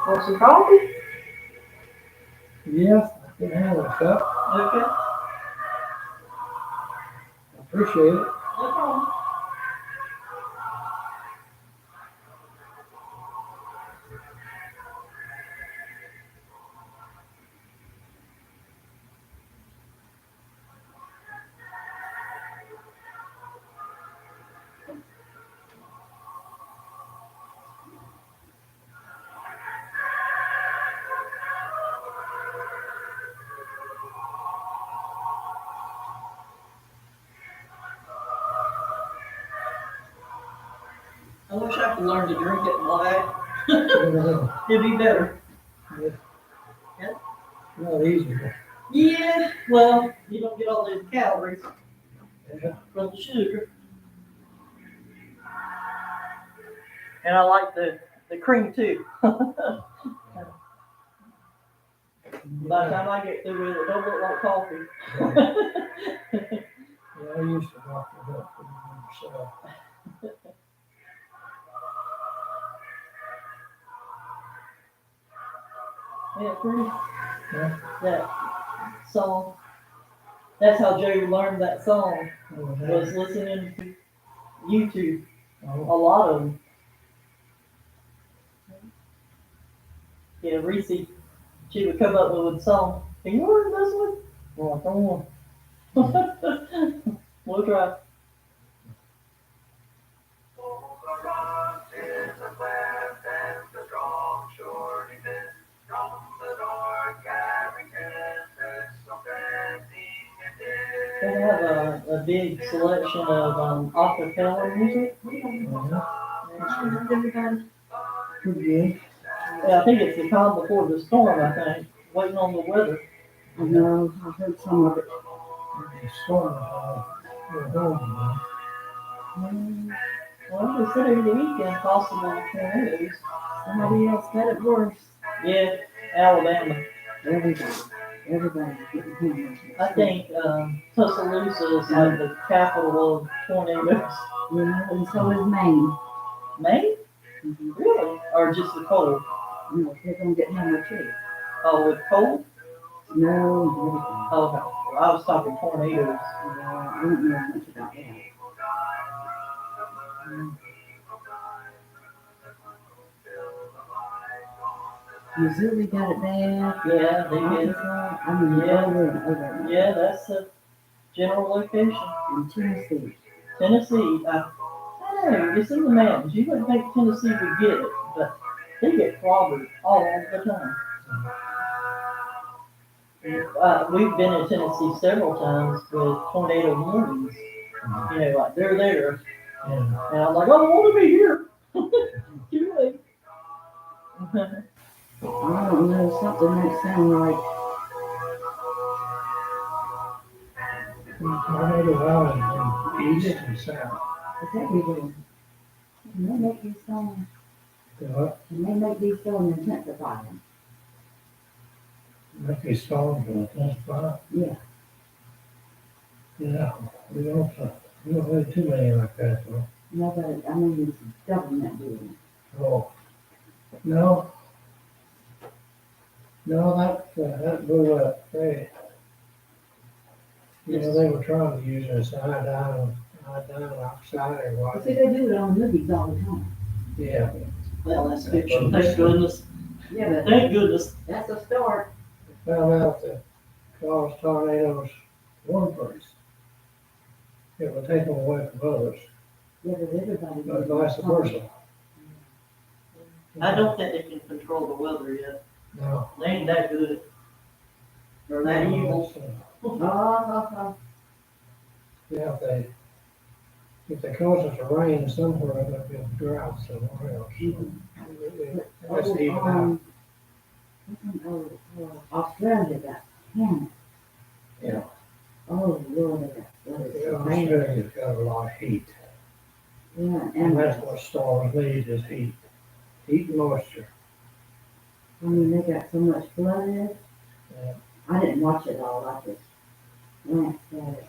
Want some coffee? Yeah, I can handle a cup. Okay. I appreciate it. No problem. I wish I could learn to drink it black. It'd be better. Not easy. Yeah, well, you don't get all those calories Yeah. from the sugar. And I like the cream too. By the time I get through with it, it don't look like coffee. Yeah, I used to rock it up for myself. Yeah, pretty. Yeah. That song. That's how Joe learned that song, Oh, was listening to YouTube. A oh, lot of them. Yeah, Reese, she would come up with a song. Can you learn this one? Well, come on. We'll try. They have a big selection of acapella music. pretty good. Yeah, I think it's the calm before the storm, I think. Waiting on the weather. I know, I heard some of it. It's storm, we're home, Well, they said over the weekend possible tornadoes. Somebody else got it worse. Yeah, Alabama. Everybody's getting hammered. I think Tuscaloosa is like the capital of tornadoes. Yeah, and so is Maine. Maine? Mm-hmm. Really? Or just the cold? No, they're gonna get hammered too. Oh, with cold? Snow and Oh, okay. Well, I was talking tornadoes. everything. I don't know much about that. Missouri got it bad. Yeah, they did. Arkansas, I mean, Yeah. over. Yeah, that's the general location. And Tennessee. Tennessee, I know, it's in the mountains. You wouldn't think Tennessee would get it, but they get clobbered all the time. We've been in Tennessee several times with tornado warnings. You know, like they're there. yeah. And I'm like, I don't want to be here. Too late. I don't know, something that sound like Tornado Valley in east and south. it's everywhere. And they make these songs, Yeah, and they make these songs intensify them. make these storms will intensify. Yeah. Yeah, we don't have too many like that, though. No, but I mean, it's government doing Oh, no. No, that blew up. They were trying to use this iodine oxide or it. what. See, they do it on movies all the time. Yeah, Well, that's fiction. Thank goodness. Yeah, but Thank goodness. that's a start. found out that cause tornadoes one place. It will take them away from others, Yeah, but everybody. but knows vice versa. I don't think they can control the weather yet. No. They ain't that good. Or that evil. Yeah, if they cause us to rain somewhere, there'll be a drought somewhere else. That's even out. Australia got hammered. Yeah. Oh, Lord, they got flooded. Yeah, Australia's got a lot of heat, Yeah, and and that's what storms need is heat. Heat and moisture. I mean, they got so much flooded. Yeah. I didn't watch it all. I just glanced at it.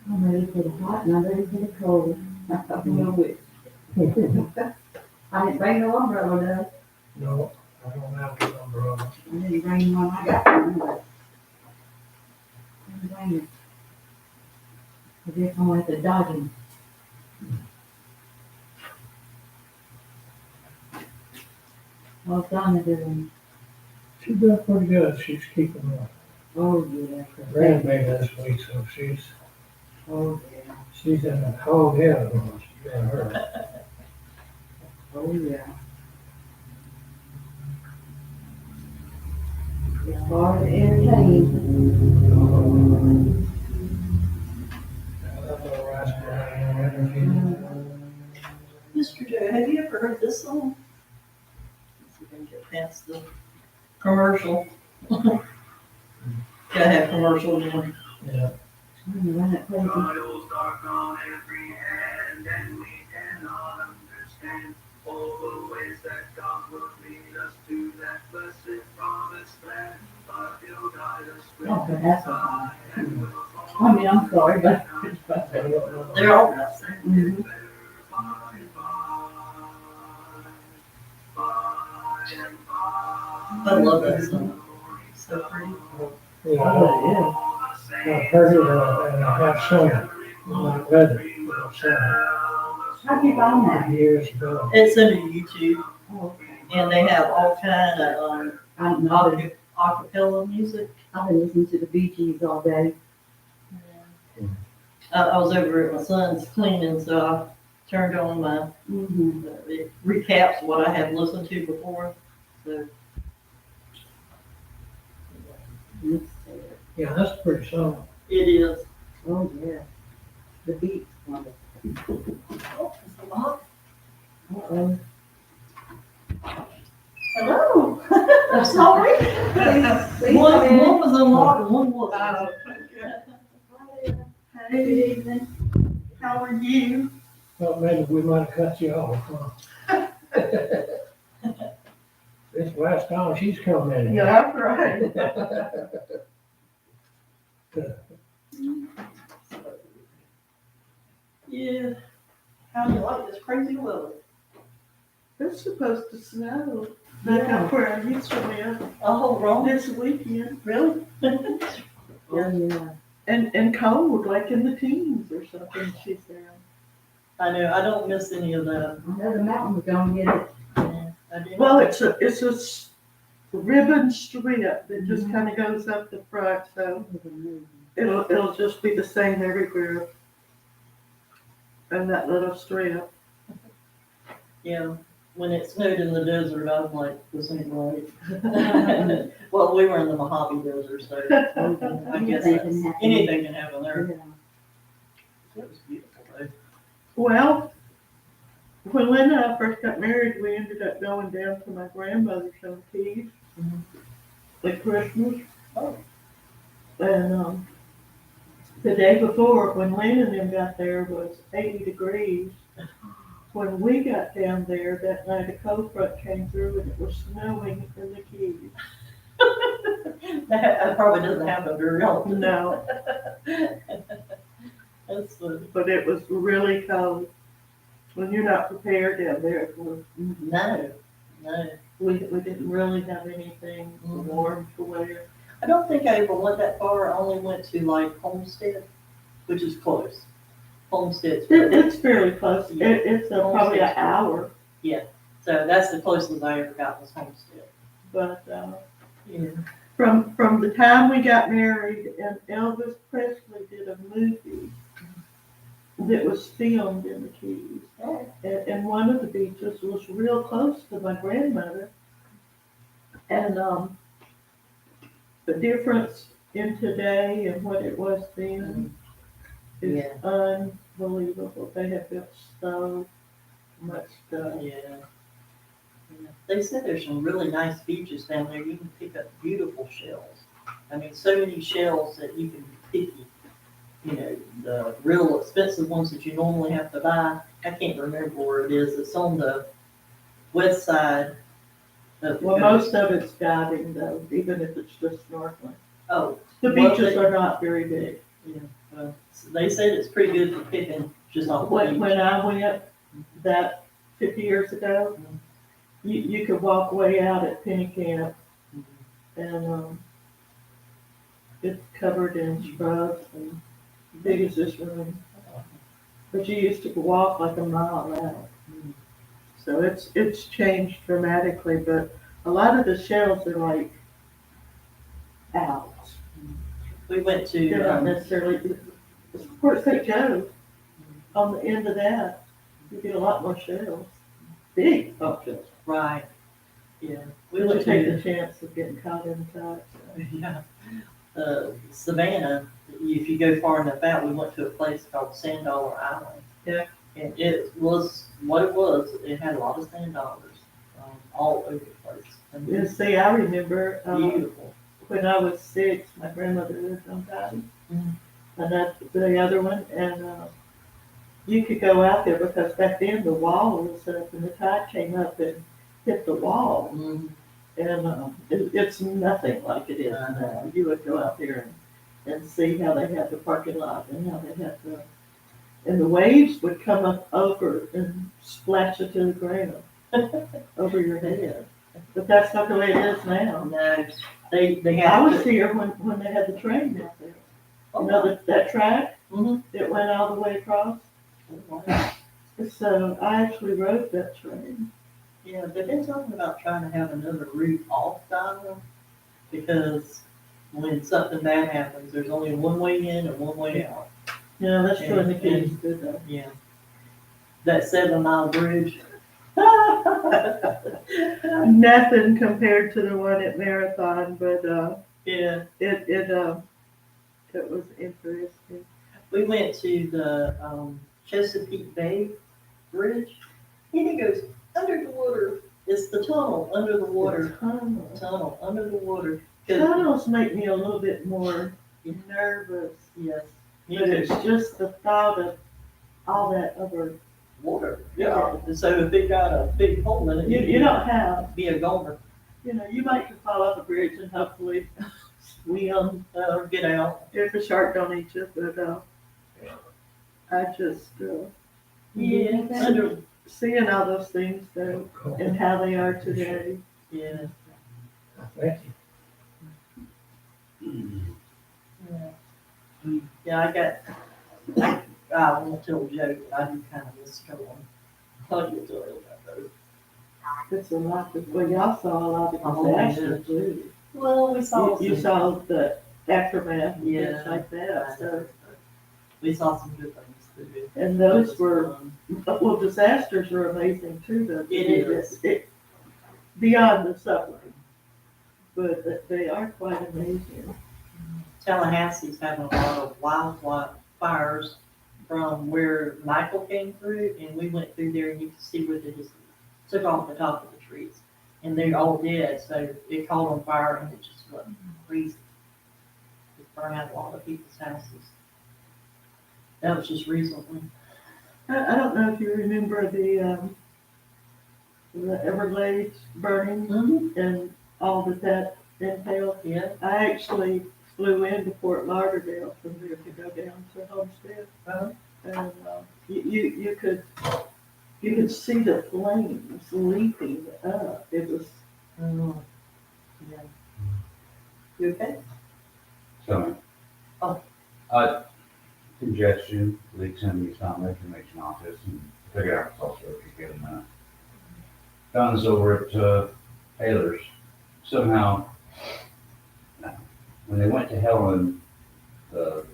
I'm ready for the hot and I'm ready for the cold. I don't know which. I didn't bring no umbrella though. No, I don't have the umbrella. I didn't bring one, I got one, but. I didn't bring it. I guess I'm at the dodging. What's Donna doing? She's doing pretty good. She's keeping Oh, yeah. her grandbaby this week, so she's Oh, yeah. in a whole head of them. She's got her. Oh, yeah. It's hard to entertain. That little rascal ain't no interview. Mr. Joe, have you ever heard this song? Let's see if I can get past the commercial. Gotta have commercial anyway. Yeah. I'm gonna run it crazy. Trials dark on every hand, and we cannot understand all the ways that God will lead us to that blessed promised land. But He'll guide us with Oh, but that's His eye, and we'll I mean, I'm sorry, but they're all the same. Mhm. by and by. I love that song. So pretty. Yeah, Oh, I've heard it and I have sung it. I read it, but I've sung How'd you find that? it years ago. it's under YouTube, Oh, okay. and they have all kind of I don't know. acapella music. I've been listening to the Bee Gees all day. I was over at my son's cleaning, so I turned on my, Mm-hmm. it recaps what I had listened to before. So, Yeah, that's a pretty song. it is. Oh, yeah. The beat's wonderful. Oh, it's a lot. Uh-oh. Hello. I'm sorry. Please One come in. was unlocked and one was. Hey, Evening. how are you? Thought maybe we might have cut you off, huh? This last time she's come in. Yeah, that's right. Yeah. How do you like this crazy weather? It's supposed to snow back Yeah. up where I used to live Oh, wrong. this weekend. Really? Oh, yeah. And cold, like in the teens or something, she said. I know, I don't miss any of that. I know the mountain was gonna get it. Yeah, I do. Well, it's a ribbon strip that just kind of goes up the front, so it'll just be the same everywhere. And that little strip. Yeah, when it snowed in the desert, I was like, this ain't right. Well, we were in the Mojave Desert, so I guess anything can happen there. Yeah. It was beautiful though. Well, when Lynn and I first got married, we ended up going down to my grandmother's on Keys Mhm. at Christmas. Oh. And the day before, when Lynn and them got there, was 80 degrees. When we got down there that night, a cold front came through and it was snowing in the Keys. That probably doesn't happen very often. No, That's funny. but it was really cold. When you're not prepared down there, it was, No, no. we didn't really have anything Mhm. warm to wear. I don't think I ever went that far. I only went to like Homestead, which is close. Homestead's It's fairly close. Yeah. It's probably an hour, so that's the closest I ever got was Homestead. but Yeah. from the time we got married, and Elvis Presley did a movie that was filmed in the Keys. Oh. And one of the beaches was real close to my grandmother. And the difference in today and what it was then is Yeah. unbelievable. They have built so much stuff. Yeah. Yeah. They said there's some really nice beaches down there. You can pick up beautiful shells. I mean, so many shells that you can be picky. You know, the real expensive ones that you normally have to buy. I can't remember where it is. It's on the west side of the Well, coast. most of it's diving though, even if it's just snorkeling. Oh, The Well, beaches they- are not very big. well, they said it's pretty good for picking just off the When beach. I went that 50 years ago. You could walk way out at Penny Camp and, it's covered in shrubs and big as this room. But you used to walk like a mile out. So it's changed dramatically, but a lot of the shells are like out. We went They're to, not necessarily, Port St. Joe, on the end of that, you get a lot more shells. Big pump shells. right, yeah, we We went would take to, the chance of getting caught in the tide. yeah, Savannah, if you go far enough out, we went to a place called Sand Dollar Island. Yeah. And it was, what it was, it had a lot of sand dollars, all over the place. And And see, I remember, beautiful. when I was 6, my grandmother lived on Cotton. Mhm. And that's the other one, and, you could go out there because back then the wall was up and the tide came up and hit the wall. Mhm. And, it's nothing like it is now. You would go out there and see how they had the parking lot and how they had and the waves would come up over and splash it to the ground over your head. But that's not the way it is now. No, they I had. was here when they had the train out there. Oh, You know, that track Mhm. that went all the way across? Wow. So I actually rode that train. Yeah, they've been talking about trying to have another route off the island, because when something bad happens, there's only one way in and one way out. Yeah, that's doing the kids good though. Yeah. That 7 mile bridge. Nothing compared to the one at Marathon, but, Yeah, it was interesting. we went to the, Chesapeake Bay Bridge, and it goes under the water. It's the tunnel under the water, tunnel under the water. 'Cause- Tunnels make me a little bit more nervous, Yes. but it's just the thought of all that other, Water, yeah. And so if it got a big hole in it, you don't have, be a goner, you might can fall off a bridge and hopefully swim or get out. if a shark don't eat you, but, I just, Yeah, under, seeing all those things though, and how they are today. yeah. Thank you. Yeah, I won't tell a joke, but I do kind of miss going. I'll get to it about those. It's a lot, well, y'all saw a lot of Oh, disaster too. Well, we saw You some, saw the aftermath and Yeah. things like that, so, we saw some good things too. and those were, well, disasters are amazing too, though. It is. Beyond the suffering, but they are quite amazing. Tallahassee's having a lot of wildfires from where Michael came through, and we went through there and you could see where they just took off the top of the trees. And they're all dead, so it caught on fire and it just went crazy. It burned out a lot of people's houses. That was just recently. I don't know if you remember the Everglades burning Mm-hmm. and all that entailed. Yeah. I actually flew into Fort Lauderdale from there to go down to Homestead. Uh-huh. And, you could see the flames leaping up. It was, Mm. Yeah. You okay? So. Oh. Congestion, leaks in the stomach, inflammation office, and figured out it's also if you get them, found this over at, Taylor's. Somehow, when they went to Helen, supposed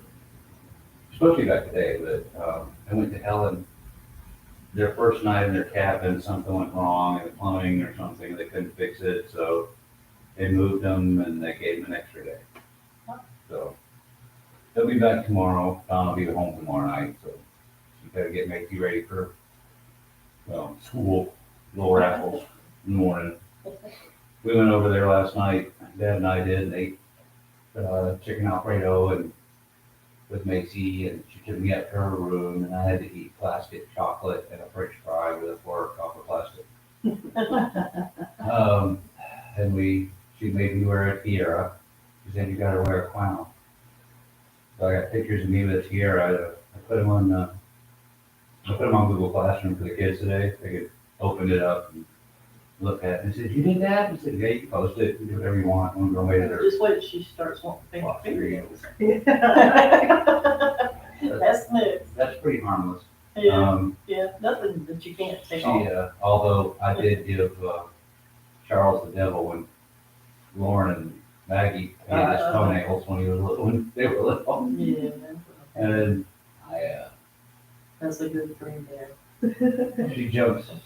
to be back today, but, they went to Helen, their first night in their cabin, something went wrong in the plumbing or something, they couldn't fix it, so they moved them and they gave them an extra day. So, they'll be back tomorrow, Don will be home tomorrow night, so you better get Macy ready for, school, Lower Apples in the morning. We went over there last night, Dad and I did, and ate, chicken Alfredo and with Macy, and she took me up to her room, and I had to eat plastic chocolate and a French fry with a fork off of plastic. And she made me wear a tiara. She said, you gotta wear a crown. So I got pictures of me with a tiara. I put them on Google Classroom for the kids today. They could opened it up and looked at it and said, "You did that?" I said, "Yeah, you can post it, you do whatever you want, I'm gonna wait there." Just wait till she starts wanting to Well, paint there you fingernails. That's next. That's pretty harmless. Yeah, yeah, nothing that you can't take She, off. although I did give, Charles the devil when Lauren and Maggie painted his toenails when he was little, when they were little. Yeah, And that's a good friend there.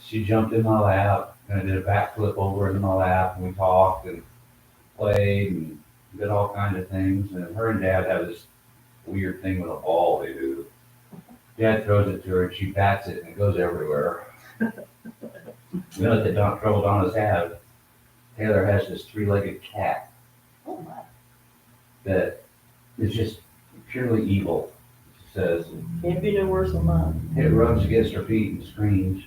she jumped in my lap and I did a backflip over in my lap and we talked and played and did all kinds of things. And her and Dad have this weird thing with a ball they do. Dad throws it to her and she bats it and it goes everywhere. You know what the trouble Donna's have? Taylor has this three-legged cat Oh my. that is just purely evil. She says, Can't be no worse than mine. it rubs against her feet and screams.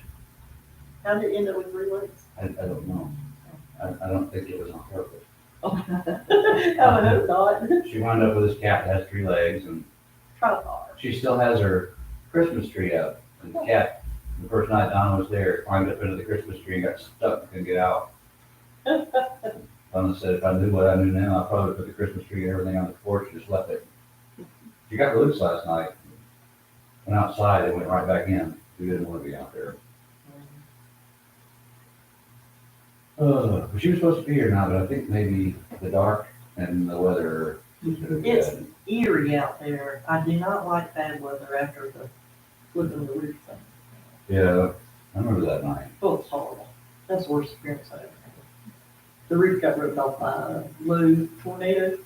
How did it end up with 3 legs? I don't know. I don't think it was on purpose. I hope not. She wound up with this cat that has 3 legs and Tripod. she still has her Christmas tree up. And the cat, the first night Donna was there, climbed up into the Christmas tree and got stuck and couldn't get out. Donna said, if I knew what I knew now, I probably put the Christmas tree and everything on the porch and just left it. She got loose last night. Went outside and went right back in. She didn't want to be out there. She was supposed to be here now, but I think maybe the dark and the weather. It's eerie out there. I do not like bad weather after the flipping the roof thing. Yeah, I remember that night. Oh, it's horrible. That's the worst experience I've ever had. The roof got ripped off by a low tornado,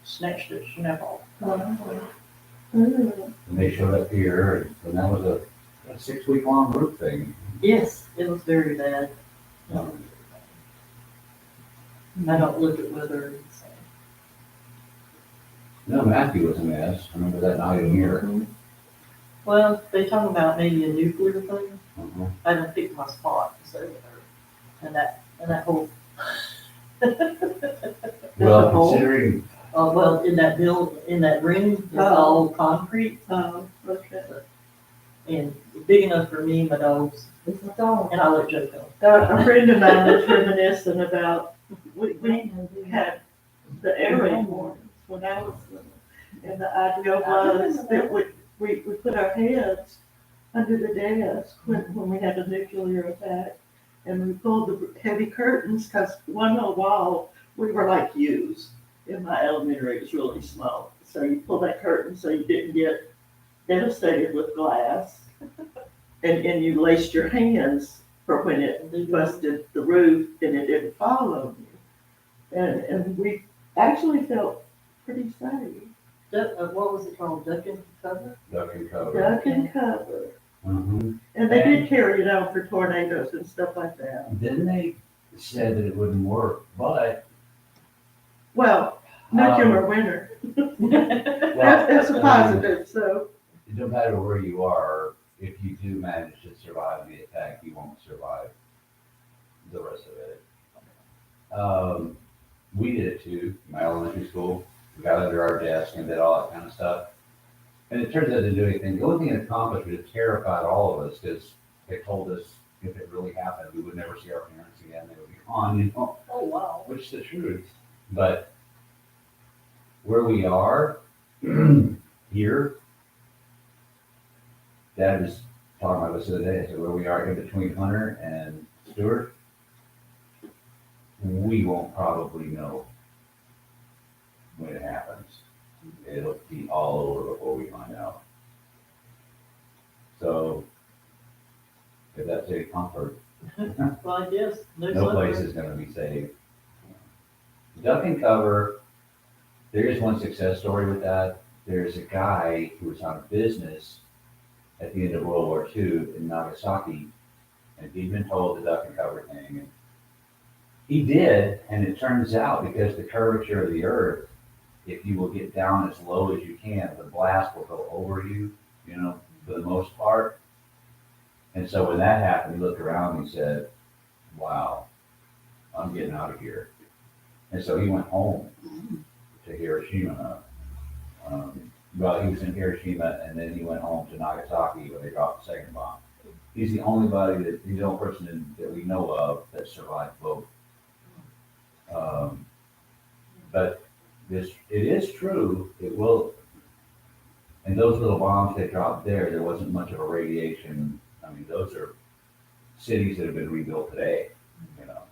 snatched it, snap off. And they showed up here, and that was a 6-week-long roof thing. Yes, it was very bad. I don't look at weather and say. No, Matthew was a mess. I remember that night in here. Well, they talk about maybe a nuclear thing. Uh-huh. I didn't pick my spot, so, and that whole. Well, considering, Well, in that in that room, it's all concrete Oh, okay. and big enough for me and my dogs, It's a dog. and I let Joe go. A friend of mine was reminiscing about, we had the air raid warnings when I was little. And the idea was that we put our heads under the desk when we had a nuclear attack. And we pulled the heavy curtains, because one little wall, we were like U's. In my elementary, it was really small. So you pull that curtain so you didn't get devastated with glass. And you laced your hands for when it busted the roof and it didn't fall on you. And we actually felt pretty safe. What was it called, duck and cover? duck and cover. Duck and cover. Mhm. And they did carry it out for tornadoes and stuff like that. Then they said that it wouldn't work, but. Well, nuclear winter. Well, That's a positive, so. It don't matter where you are, if you do manage to survive the attack, you won't survive the rest of it. We did it too, in my elementary school. We got under our desk and did all that kind of stuff. And it turns out it didn't do anything. The only thing it accomplished was it terrified all of us, because they told us if it really happened, we would never see our parents again. They would be gone, you know, Oh, wow. which is the truth. But where we are here, Dad was talking about this the other day. So where we are in between Hunter and Stewart, we won't probably know when it happens. It'll be all over before we find out. So, if that's a comfort, Well, I guess, no place is gonna be safe. Duck and cover, there is one success story with that. There's a guy who was on business at the end of World War II in Nagasaki, and he'd been told the duck and cover thing. And he did, and it turns out because the curvature of the earth, if you will get down as low as you can, the blast will go over you, you know, for the most part. And so when that happened, he looked around and he said, wow, I'm getting out of here. And so he went home to Hiroshima. Well, he was in Hiroshima, and then he went home to Nagasaki where they dropped the second bomb. he's the only person that we know of that survived both. But it is true, it will, and those little bombs they dropped there wasn't much of a radiation. I mean, those are cities that have been rebuilt today, you know.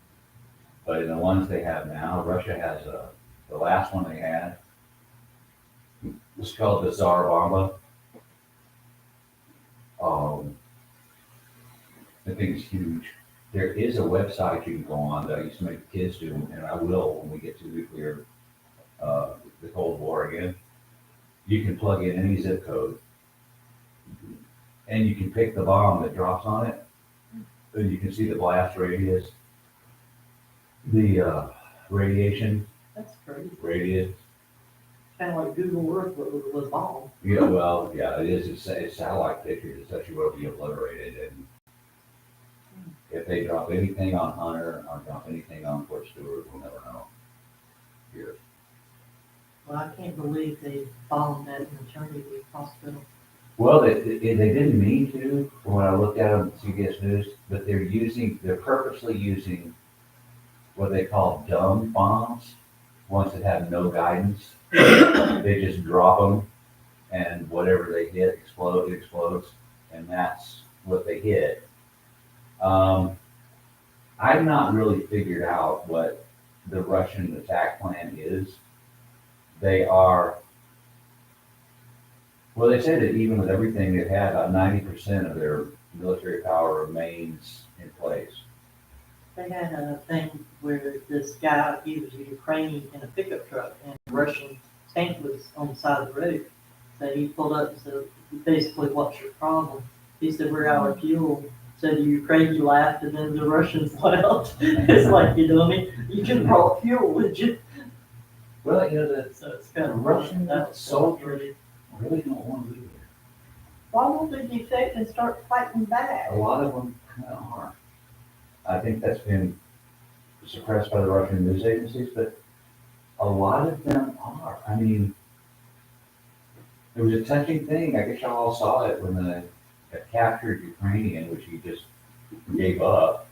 But in the ones they have now, Russia has the last one they had was called the Tsar Bomba. The thing is huge. There is a website you can go on that I used to make kids do, and I will when we get to nuclear, the Cold War again. You can plug in any zip code, and you can pick the bomb that drops on it, and you can see the blast radius, the radiation That's crazy. radius. Kind of like Google Earth was bomb. Yeah, well, yeah, it is. It's satellite pictures. It's actually will be obliterated, and if they drop anything on Hunter or drop anything on Fort Stewart, we'll never know. Here. Well, I can't believe they bombed that maternity hospital. Well, they didn't mean to, from what I looked at on CBS News, but they're purposely using what they call dumb bombs, ones that have no guidance. They just drop them, and whatever they hit explodes, and that's what they hit. I've not really figured out what the Russian attack plan is. They say that even with everything they've had, about 90% of their military power remains in place. They had a thing where this guy, he was a Ukrainian in a pickup truck, and a Russian tank was on the side of the road. So he pulled up and said, basically, what's your problem? He said, we're out of fuel. So the Ukrainians laughed, and then the Russians laughed. It's like, you dummy, you could have brought fuel with you. Well, you know, So it's kind of Russian that's soldiers really don't want to be there. Why won't they defect and start fighting back? A lot of them kind of are. I think that's been suppressed by the Russian news agencies, but a lot of them are. I mean, it was a touching thing. I guess y'all all saw it when the captured Ukrainian, which he just gave up.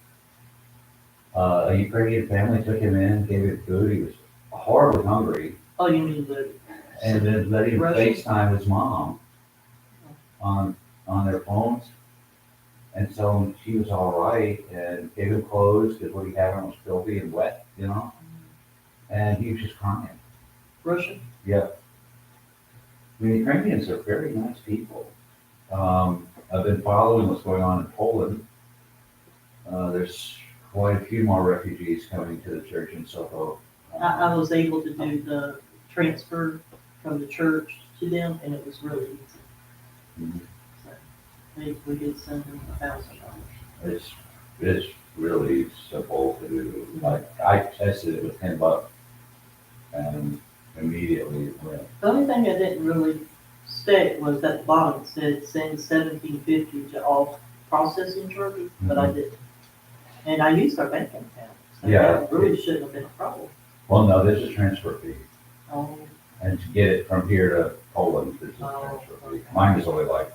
A Ukrainian family took him in, gave him food. He was horribly hungry, Oh, you mean the, and then let him Russian? FaceTime his mom on their phones. And so she was all right and gave him clothes because what he had on was filthy and wet, you know. And he was just crying. Russian? Yeah. The Ukrainians are very nice people. I've been following what's going on in Poland. There's quite a few more refugees coming to the church in Soho. I was able to do the transfer from the church to them, and it was really easy. Mhm. So we did send them $1,000. It's really simple to do. I tested it with $10, and immediately it went. The only thing I didn't really stick was at the bottom, it said send $17.50 to all processing charges, but I didn't. And I used our banking account, so Yeah. that really shouldn't have been a problem. Well, no, there's a transfer fee, Oh, and to get it from here to Poland, there's a transfer fee. Mine was only like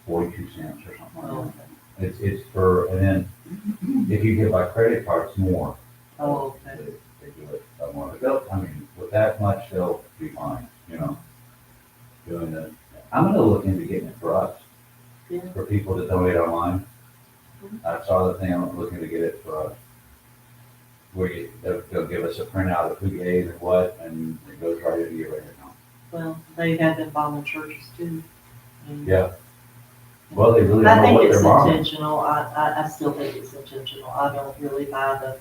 42 cents or something like oh, that. It's for, and then if you get by credit card, it's more. oh, okay. They do it somewhere. I mean, with that much, they'll be fine, you know, doing it. I'm gonna look into getting it for us, Yeah. for people that donate online. I saw the thing, I'm looking to get it for us. Where they'll give us a printout of who gave and what, and it goes right into your bank account. Well, they have been bombing churches too. And Yeah. Well, they really I don't know think what it's they're bombing. intentional. I still think it's intentional. I don't really buy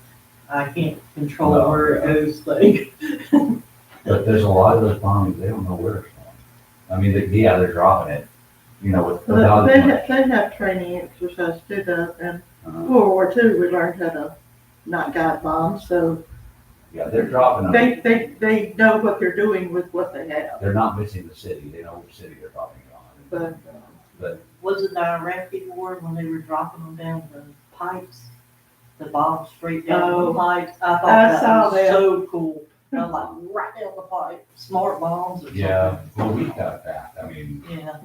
I can't control No, where it yeah. goes thing. But there's a lot of those bombings, they don't know where it's from. I mean, they're dropping it, you know, with. But they have training exercise too, and World War II, we learned how to not guide bombs, so Yeah, they're dropping them. they know what they're doing with what they have. They're not missing the city. They know which city they're dropping it on. But Was it the Iraqi war when they were dropping them down the pipes? The bombs straight down the Oh. pipes? I thought I that saw was that. so cool. I was like, right down the pipe. Smart bombs or something. yeah, well, we got that. I mean, Yeah,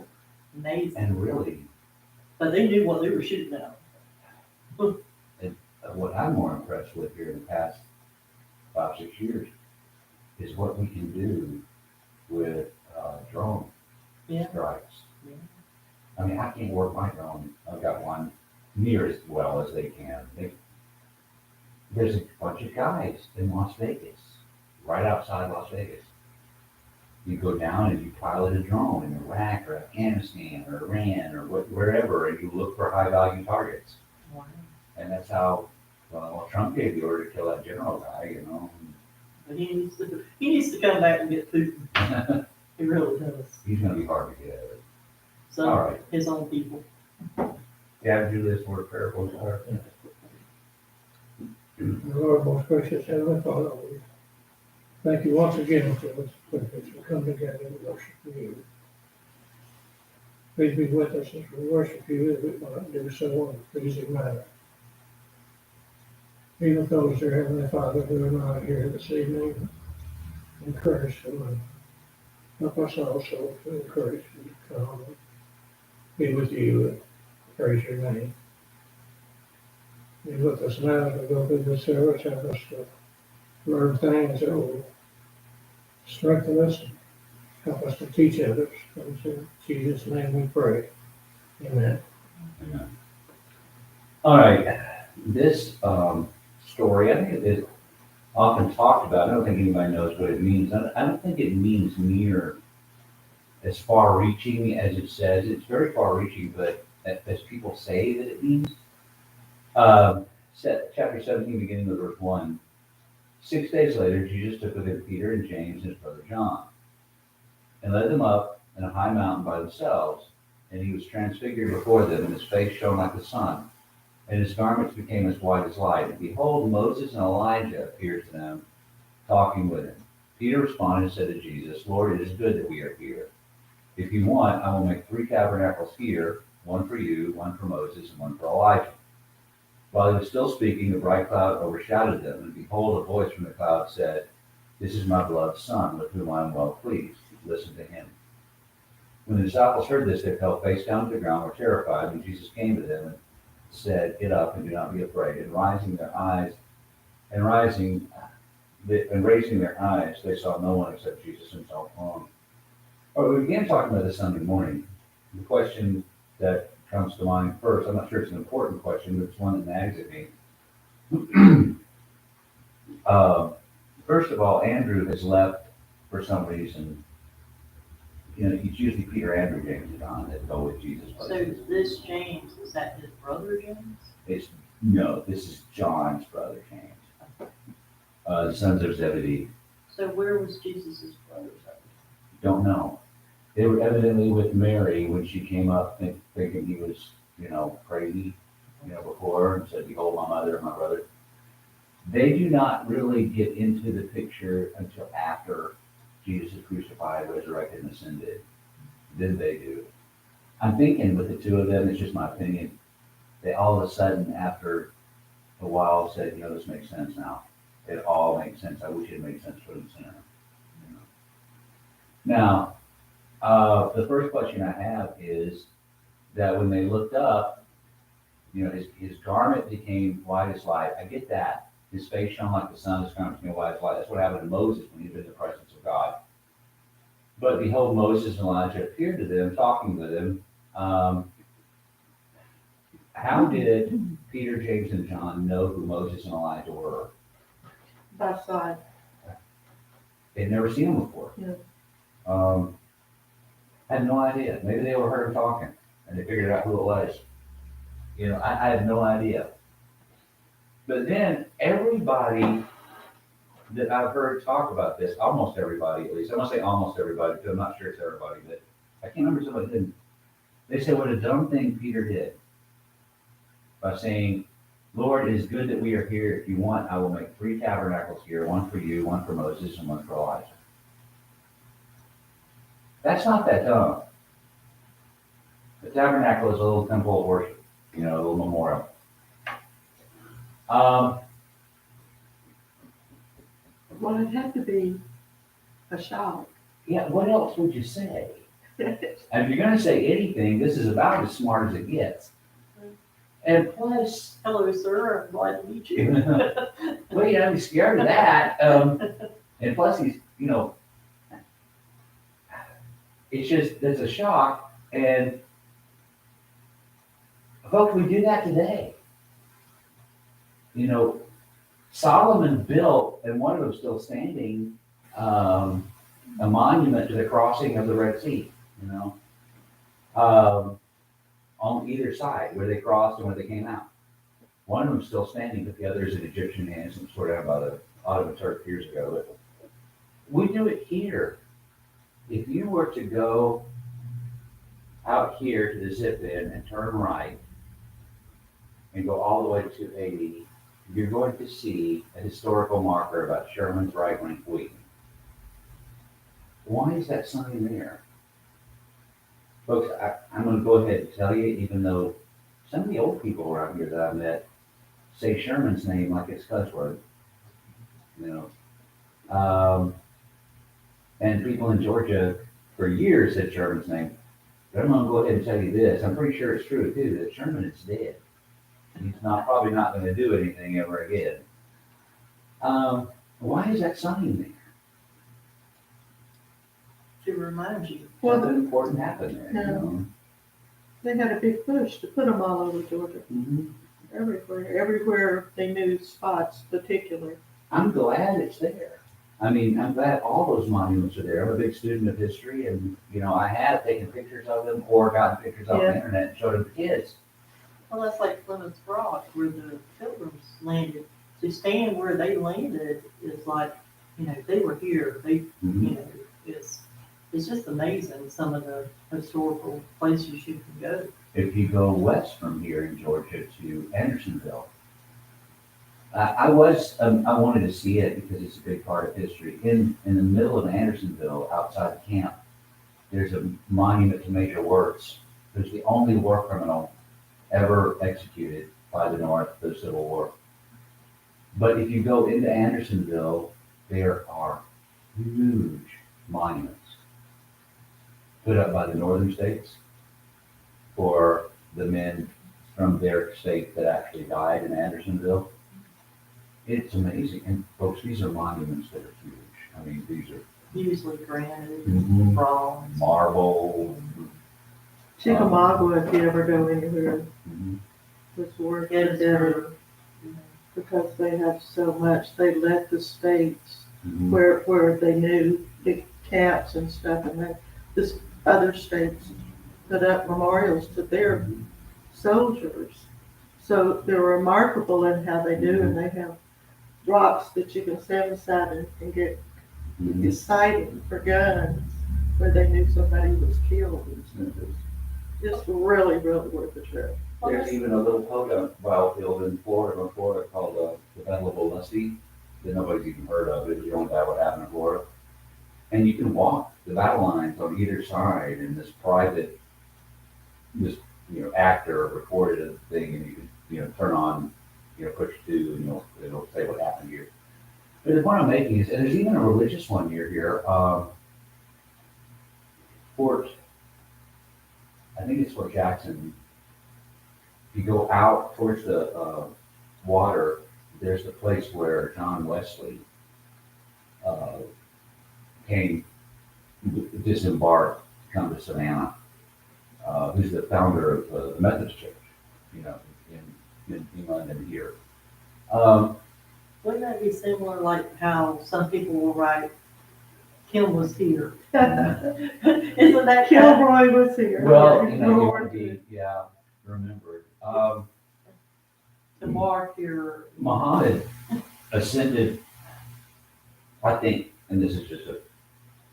amazing. and really, But they knew what they were shooting at. What I'm more impressed with here in the past 5, 6 years is what we can do with drone Yeah. strikes. Yeah. I mean, I can't work my drone. I've got one near as well as they can. There's a bunch of guys in Las Vegas, right outside Las Vegas. You go down and you pilot a drone in Iraq or Afghanistan or Iran or wherever, and you look for high value targets. Wow. And that's how, well, Trump gave the order to kill that general guy, you know. But he needs to come back and get Putin. He really does. He's gonna be hard to get at it. All So, right. his own people. Yeah, do this more careful. Lord, most gracious Heavenly Father, we thank you once again for this privilege to come together and worship you. Please be with us as we worship you, as we want to do so in a pleasing manner. Be with those, dear Heavenly Father, who are not here this evening. Encourage them and help us also to encourage them to come and be with you and praise your name. Be with us now to go through the service, help us to learn things that will strengthen us, and help us to teach others. In Jesus' name we pray. Amen. All right, this story, I think it is often talked about. I don't think anybody knows what it means. I don't think it means near as far-reaching as it says. It's very far-reaching, but as people say that it means. Chapter 17, beginning with verse 1. 6 days later, Jesus took with him Peter and James and his brother John, and led them up in a high mountain by themselves. And he was transfigured before them, and his face shone like the sun, and his garments became as white as light. And behold, Moses and Elijah appeared to them, talking with him. Peter responded and said to Jesus, Lord, it is good that we are here. If you want, I will make 3 tabernacles here, one for you, one for Moses, and one for Elijah. While he was still speaking, a bright cloud overshadowed them, and behold, a voice from the cloud said, This is my beloved Son, with whom I am well pleased. Listen to him. When the disciples heard this, they fell face down to the ground, were terrified. And Jesus came to them and said, Get up and do not be afraid. And raising their eyes, they saw no one except Jesus himself alone. We began talking about this Sunday morning. The question that comes to mind first, I'm not sure it's an important question, but it's one that nags at me. First of all, Andrew has left for some reason. You know, it's usually Peter, Andrew, James, and John that go with Jesus. So this James, is that his brother James? No, this is John's brother, James. The sons of Zebedee. So where was Jesus' brother? Don't know. They were evidently with Mary when she came up thinking he was, crazy, before, and said, Behold my mother and my brother. They do not really get into the picture until after Jesus is crucified, resurrected, and ascended. Then they do. I'm thinking with the two of them, it's just my opinion, they all of a sudden, after a while, said, this makes sense now. It all makes sense. I wish it made sense for the sinner. Now, the first question I have is that when they looked up, his garment became white as light. I get that. His face shone like the sun, his garment became white as light. That's what happened to Moses when he was in the presence of God. But behold, Moses and Elijah appeared to them, talking with him. How did Peter, James, and John know who Moses and Elijah were? By side. They'd never seen them before. Yeah. Had no idea. Maybe they overheard him talking and they figured out who it was. I have no idea. But then everybody that I've heard talk about this, almost everybody at least, I'm going to say almost everybody because I'm not sure it's everybody, but I can't remember somebody didn't. They said what a dumb thing Peter did by saying, Lord, it is good that we are here. If you want, I will make 3 tabernacles here, one for you, one for Moses, and one for Elijah. That's not that dumb. The tabernacle is a little temple of worship, a little memorial. Well, it'd have to be a shout. Yeah, what else would you say? And if you're gonna say anything, this is about as smart as it gets. And plus, Hello, sir, I'm glad to meet you. well, you know, he's scared of that. And plus he's, you know, it's a shock. And folks, we do that today. You know, Solomon built, and one of them still standing, a monument to the crossing of the Red Sea, you know, on either side, where they crossed and where they came out. One of them's still standing, but the other is an Egyptian hand, some sort of by the Ottoman Turk years ago. But we do it here. If you were to go out here to the zip in and turn right and go all the way to 280, you're going to see a historical marker about Sherman's right wing wheat. Why is that sign there? Folks, I'm going to go ahead and tell you, even though some of the old people around here that I've met say Sherman's name like it's cuss word, you know. And people in Georgia for years said Sherman's name. But I'm going to go ahead and tell you this. I'm pretty sure it's true too, that Sherman is dead. He's probably not going to do anything ever again. Why is that sign there? To remind you. Well, Something important happened there. Yeah. You know? They had a big push to put them all over Georgia, Mhm. everywhere they knew spots particular. I'm glad it's there. I mean, I'm glad all those monuments are there. I'm a big student of history, and you know, I have taken pictures of them or gotten pictures off the Yeah. internet and showed them to kids. Well, that's like Plymouth Rock, where the Pilgrims landed. To stand where they landed is like, you know, they were here. They, Mhm. you know, it's just amazing some of the historical places you can go. If you go west from here in Georgia to Andersonville, I wanted to see it because it's a big part of history. In the middle of Andersonville, outside the camp, there's a monument to Major Wirtz, who's the only war criminal ever executed by the North for the Civil War. But if you go into Andersonville, there are huge monuments put up by the northern states for the men from their state that actually died in Andersonville. It's amazing. And folks, these are monuments that are huge. I mean, these are Usually granite, Mhm. bronze. marble. Chickamauga, if you ever go anywhere, Mhm. was worth it Gettysburg. you know. because they have so much. They left the states Mhm. where they knew the camps and stuff, and then this other states put up memorials to their soldiers. So they're remarkable in how they do, and they have rocks that you can stand beside and get Mhm. sighted for guns where they knew somebody was killed and stuff. It's really, really worth the trip. There's even a little podunk battlefield in Florida called the Battle of Olustee that nobody's even heard of. It's the only battle that happened in Florida. And you can walk the battle lines on either side, and this private, actor recorded a thing, and you can, turn on, push two, and it'll say what happened here. But the point I'm making is, and there's even a religious one near here, Fort, I think it's Fort Jackson. If you go out towards the water, there's the place where John Wesley disembarked to come to Savannah, who's the founder of the Methodist Church, in London here. Wouldn't that be similar, like how some people will write, Kim was here? Isn't that Kilroy was here. Well, it Lord. would be, remembered. to mark your? Muhammad ascended, I think, and this is just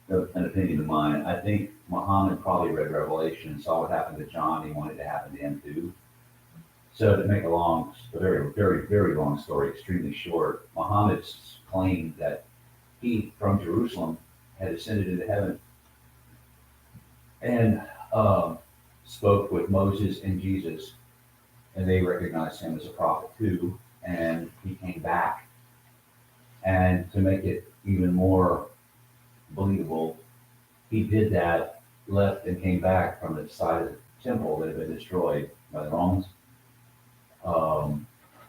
an opinion of mine, I think Muhammad probably read Revelation and saw what happened to John, he wanted to happen to him too. So to make a very, very, very long story extremely short, Muhammad claimed that he, from Jerusalem, had ascended into heaven and spoke with Moses and Jesus, and they recognized him as a prophet too, and he came back. And to make it even more believable, he did that left and came back from the side of the temple that had been destroyed by the Romans.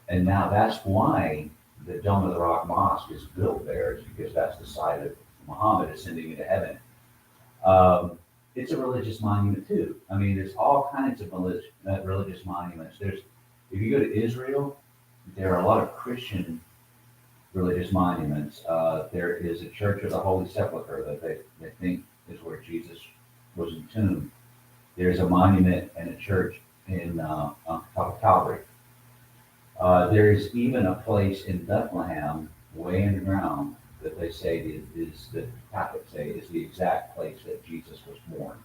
And now that's why the Dome of the Rock Mosque is built there, is because that's the site of Muhammad ascending into heaven. It's a religious monument too. I mean, there's all kinds of religious monuments. If you go to Israel, there are a lot of Christian religious monuments. There is a Church of the Holy Sepulchre that they think is where Jesus was entombed. There's a monument and a church on top of Calvary. There is even a place in Bethlehem, way underground, that they say is the Catholics say is the exact place that Jesus was born.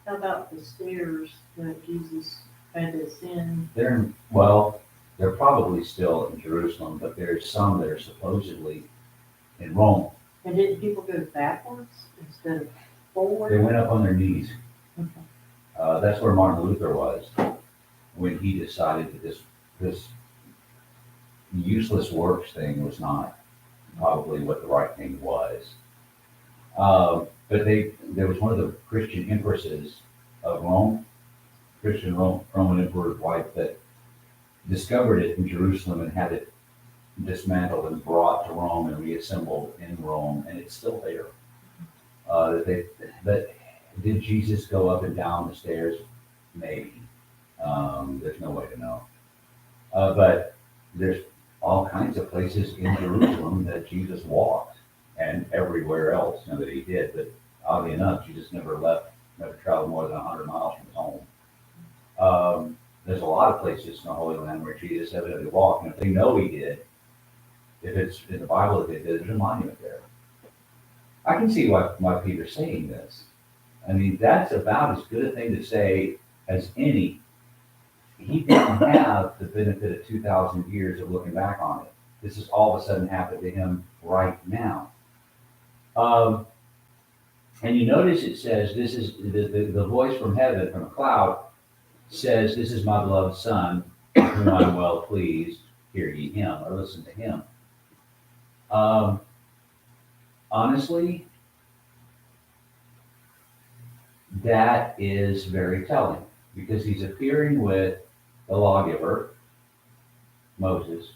How about the stairs that Jesus had to ascend? They're probably still in Jerusalem, but there's some that are supposedly in Rome. And didn't people go backwards instead of forward? They went up on their knees. Okay. That's where Martin Luther was when he decided that this useless works thing was not probably what the right thing was. But there was one of the Christian empresses of Rome, Roman emperor's wife, that discovered it in Jerusalem and had it dismantled and brought to Rome and reassembled in Rome, and it's still there. Did Jesus go up and down the stairs? Maybe. There's no way to know. But there's all kinds of places in Jerusalem that Jesus walked, and everywhere else that he did. But oddly enough, Jesus never traveled more than 100 miles from his home. There's a lot of places in the Holy Land where Jesus evidently walked, and if they know he did, if it's in the Bible that they did, there's a monument there. I can see why Peter's saying this. I mean, that's about as good a thing to say as any. He didn't have the benefit of 2,000 years of looking back on it. This has all of a sudden happened to him right now. And you notice it says, this is the voice from heaven, from a cloud, says, "This is my beloved Son, with whom I'm well pleased. Hear ye him," or listen to him. Honestly, that is very telling, because he's appearing with the lawgiver, Moses,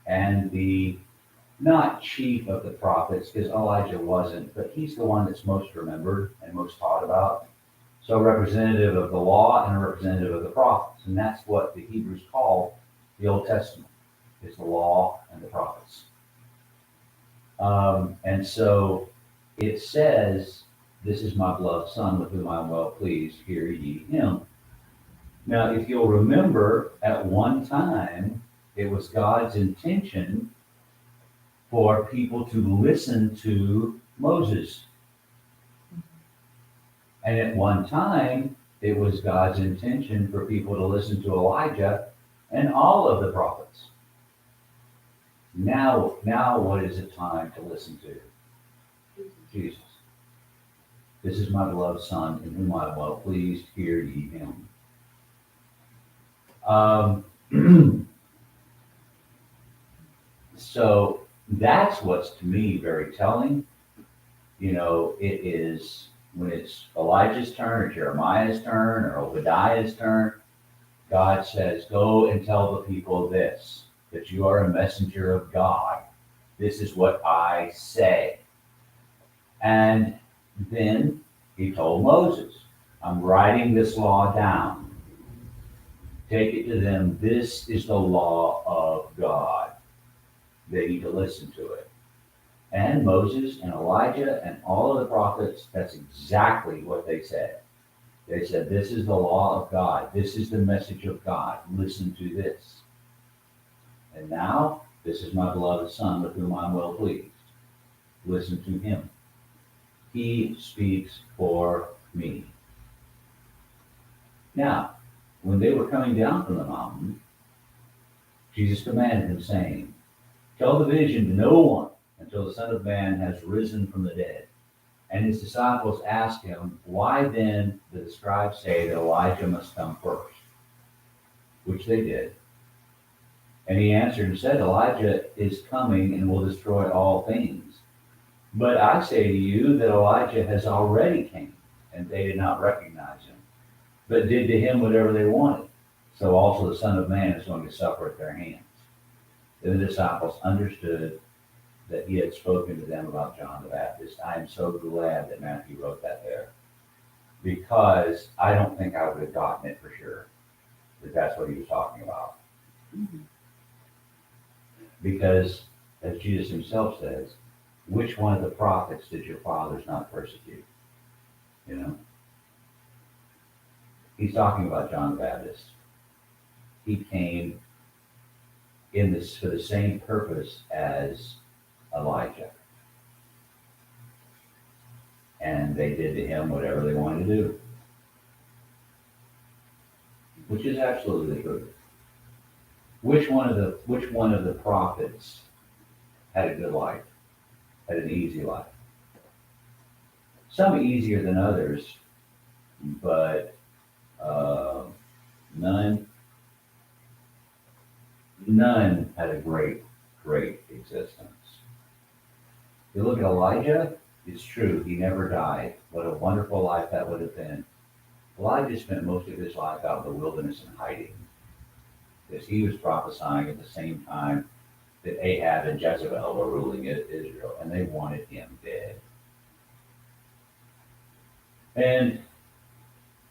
and the not chief of the prophets, because Elijah wasn't, but he's the one that's most remembered and most taught about. So representative of the law and a representative of the prophets. And that's what the Hebrews call the Old Testament, is the law and the prophets. And so it says, "This is my beloved Son, with whom I am well pleased, hear ye him." Now, if you'll remember, at one time, it was God's intention for people to listen to Moses. And at one time, it was God's intention for people to listen to Elijah and all of the prophets. Now what is it time to listen to? Jesus. "This is my beloved Son, in whom I am well pleased, hear ye him." So that's what's, to me, very telling. You know, it is when it's Elijah's turn or Jeremiah's turn or Obadiah's turn, God says, "Go and tell the people this, that you are a messenger of God. This is what I say." And then he told Moses, "I'm writing this law down. Take it to them. This is the law of God. They need to listen to it." And Moses and Elijah and all of the prophets, that's exactly what they said. They said, "This is the law of God. This is the message of God. Listen to this." And now, "This is my beloved Son, with whom I'm well pleased. Listen to him. He speaks for me." Now, when they were coming down from the mountain, Jesus commanded them, saying, "Tell the vision to no one until the Son of Man has risen from the dead." And his disciples asked him, "Why then do the scribes say that Elijah must come first?" Which they did. And he answered and said, "Elijah is coming and will destroy all things. But I say to you that Elijah has already came and they did not recognize him, but did to him whatever they wanted. So also the Son of Man is going to suffer at their hands. Then the disciples understood that he had spoken to them about John the Baptist. I am so glad that Matthew wrote that there, because I don't think I would have gotten it for sure, that that's what he was talking about. Because, as Jesus himself says, which one of the prophets did your fathers not persecute? You know? He's talking about John the Baptist. He came in this for the same purpose as Elijah. And they did to him whatever they wanted to do. Which is absolutely true. Which one of the prophets had a good life? Had an easy life? Some easier than others, but none had a great existence. You look at Elijah, it's true, he never died. What a wonderful life that would have been. Elijah spent most of his life out in the wilderness and hiding, because he was prophesying at the same time that Ahab and Jezebel were ruling Israel, and they wanted him dead. And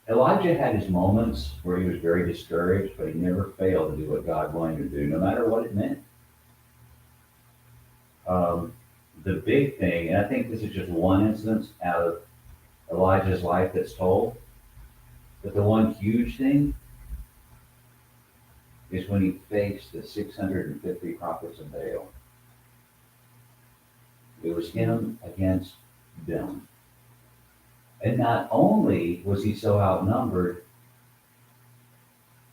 Elijah had his moments where he was very discouraged, but he never failed to do what God wanted him to do, no matter what it meant. The big thing, and I think this is just one instance out of Elijah's life that's told, but the one huge thing is when he faced the 650 prophets of Baal. It was him against them. And not only was he so outnumbered,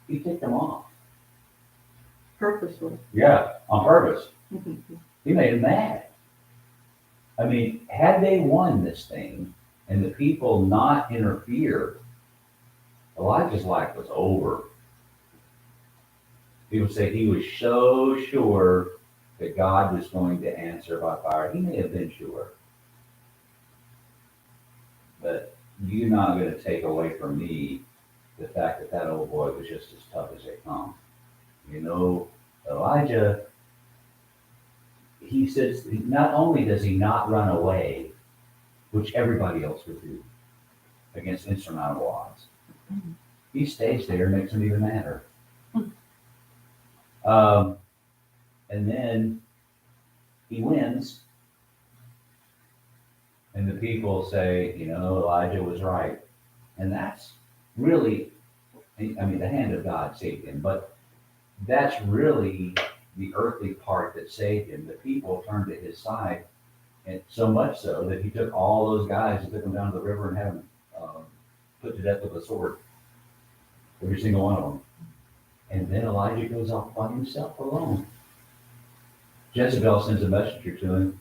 he picked them off. Purposely. Yeah, on purpose. He made them mad. I mean, had they won this thing and the people not interfere, Elijah's life was over. People say he was so sure that God was going to answer by fire. He may have been sure. But you're not going to take away from me the fact that that old boy was just as tough as they come. You know, Elijah, he says, not only does he not run away, which everybody else would do against insurmountable odds, he stays there and makes them even madder. And then he wins, and the people say, you know, Elijah was right. And that's really, I mean, the hand of God saved him, but that's really the earthly part that saved him. The people turned to his side, and so much so that he took all those guys and took them down to the river and had them put to death with a sword. Every single one of them. And then Elijah goes off by himself alone. Jezebel sends a messenger to him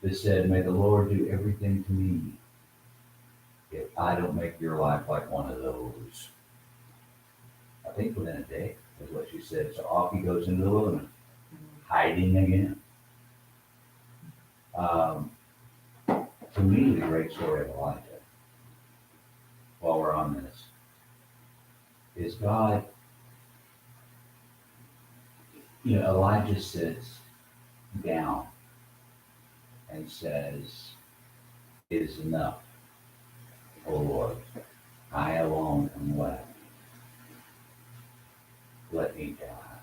that said, may the Lord do everything to me if I don't make your life like one of those. I think within a day is what she said. So off he goes into the wilderness, hiding again. To me, the great story of Elijah, while we're on this, is God, you know, Elijah sits down and says, it is enough, O Lord, I alone am left. Let me die.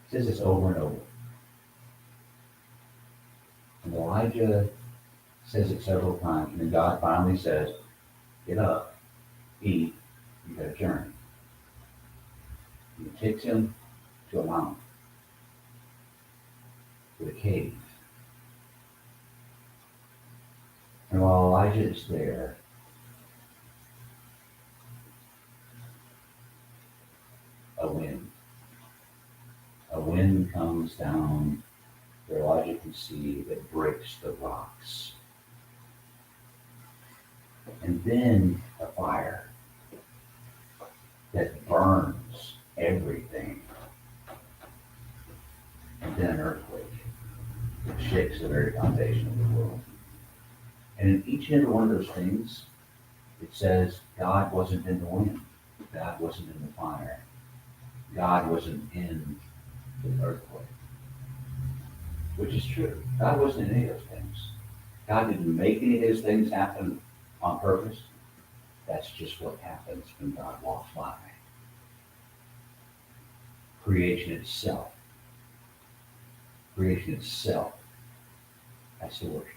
He says this over and over. And Elijah says it several times, and then God finally says, get up, eat, you got a journey. He takes him to a mountain, to a cave. And while Elijah is there, a wind comes down where Elijah can see that breaks the rocks. And then a fire that burns everything. And then an earthquake that shakes the very foundation of the world. And in each and every one of those things, it says God wasn't in the wind. God wasn't in the fire. God wasn't in the earthquake. Which is true. God wasn't in any of those things. God didn't make any of those things happen on purpose. That's just what happens when God walks by. Creation itself. Creation itself. That's the worship.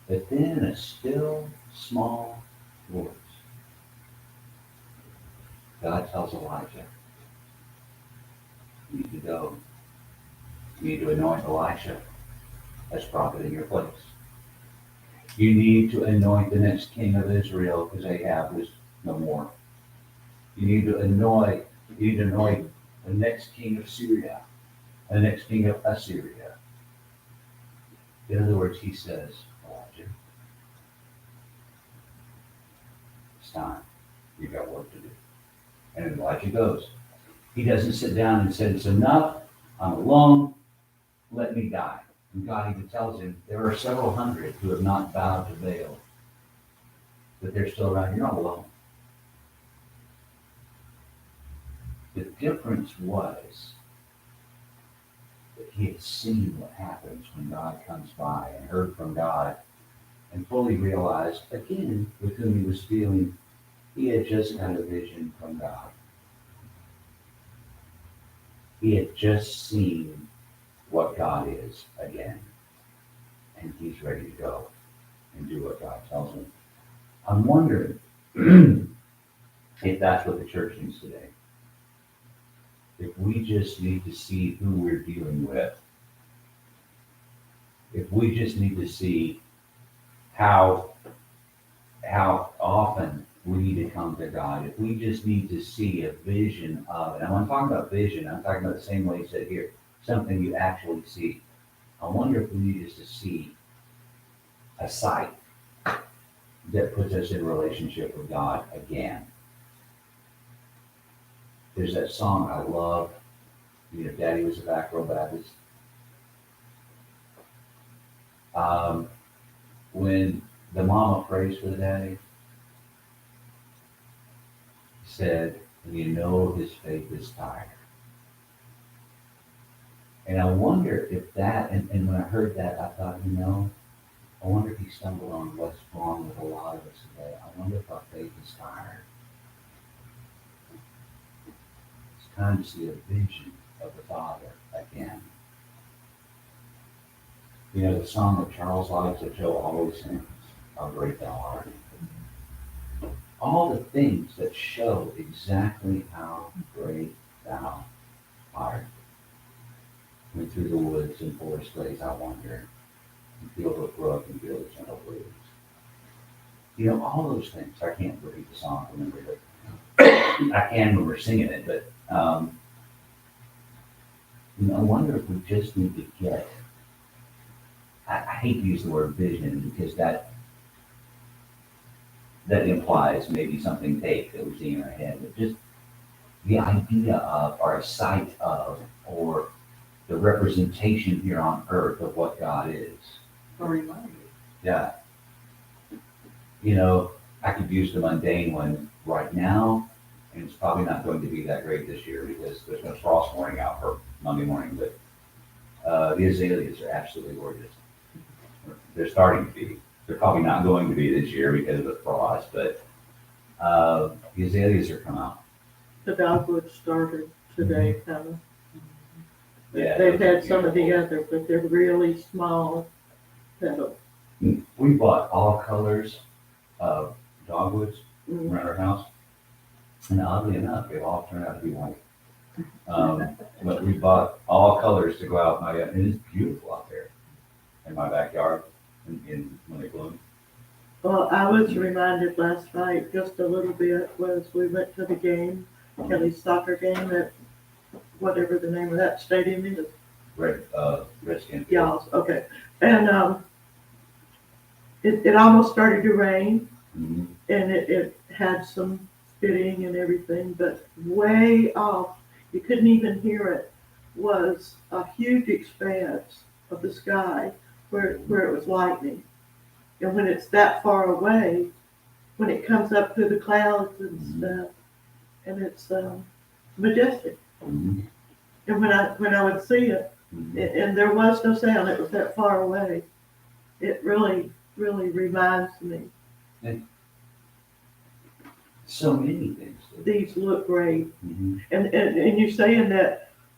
But then in a still, small voice, God tells Elijah, you need to go. You need to anoint Elisha as prophet in your place. You need to anoint the next king of Israel because Ahab was no more. You need to anoint the next king of Syria, the next king of Assyria. In other words, he says, Elijah, it's time. You've got work to do. And Elijah goes. He doesn't sit down and say, it's enough. I'm alone. Let me die. And God even tells him, there are several hundred who have not bowed to Baal, but they're still around. You're not alone. The difference was that he had seen what happens when God comes by and heard from God and fully realized, again, with whom he was dealing, he had just got a vision from God. He had just seen what God is again. And he's ready to go and do what God tells him. I'm wondering if that's what the church needs today. If we just need to see who we're dealing with. If we just need to see how often we need to come to God. If we just need to see a vision of it. And when I'm talking about vision, I'm talking about the same way he said here, something you actually see. I wonder if we need just to see a sight that puts us in relationship with God again. There's that song I love, Daddy was a back row Baptist. When the mama prays for the daddy, said, you know his faith is tired. And I wonder if that, and when I heard that, I thought, I wonder if he stumbled on what's wrong with a lot of us today. I wonder if our faith is tired. It's time to see a vision of the Father again. The song of Charles Lives that Joe always sings, How Great Thou Art. All the things that show exactly how great Thou art. Went through the woods and forest glades, I wander, and feel the brook and feel the gentle breeze. All those things. I can't repeat the song, remember it. I can remember singing it, but I wonder if we just need to get, I hate to use the word vision because that implies maybe something fake that we see in our head, but just the idea of, or a sight of, or the representation here on earth of what God is. A reminder. Yeah. I could use the mundane one right now, and it's probably not going to be that great this year because there's no frost warning out for Monday morning, but the azaleas are absolutely gorgeous. They're starting to be. They're probably not going to be this year because of the frost, but the azaleas are coming out. The dogwood started today, kind of. Yeah, They've those are had some of the beautiful. other, but they're really small petals. We bought all colors of dogwoods around our house, and oddly enough, they've all turned out to be white. But we bought all colors to go out, and it's beautiful out there in my backyard when they bloom. Well, I was reminded last night, just a little bit, was we went to the game, Kelly's soccer game at whatever the name of that stadium is. Redskin. Yeah, okay. And it almost started to rain, Mhm. and it had some spitting and everything, but way off, you couldn't even hear it, was a huge expanse of the sky where it was lightning. And when it's that far away, when it comes up through the clouds and stuff, and it's majestic. Mhm. And when I would see it, Mhm. and there was no sound, it was that far away, it really, really reminds me, So many things. these look great. Mhm. And you saying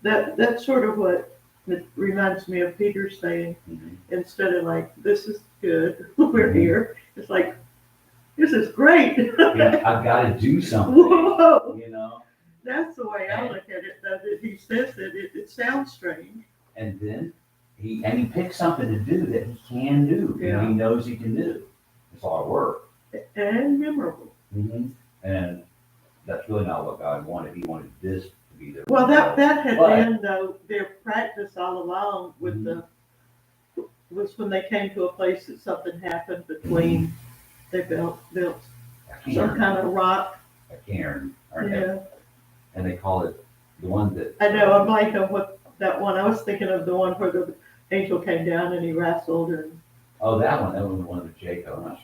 that's sort of what it reminds me of Peter saying, Mhm. instead of like, this is good, we're here, it's like, this is great. Yeah, I've got to do something, Whoa, you know? that's the way I look at it, though, that he says it sounds strange. And then he picks something to do that he can do, you know, he knows he can do. It's a lot of work. And memorable. And that's really not what God wanted. He wanted this to be the. Well, that had But- been, though, their practice all along with was when they came to a place that something happened between, they built A some cairn, kind of rock. a cairn, or- Yeah, and they call it the one that. I know, I'm blanking on what that one, I was thinking of the one where the angel came down and he wrestled and, Oh, that one was the one with Jacob. I'm not sure.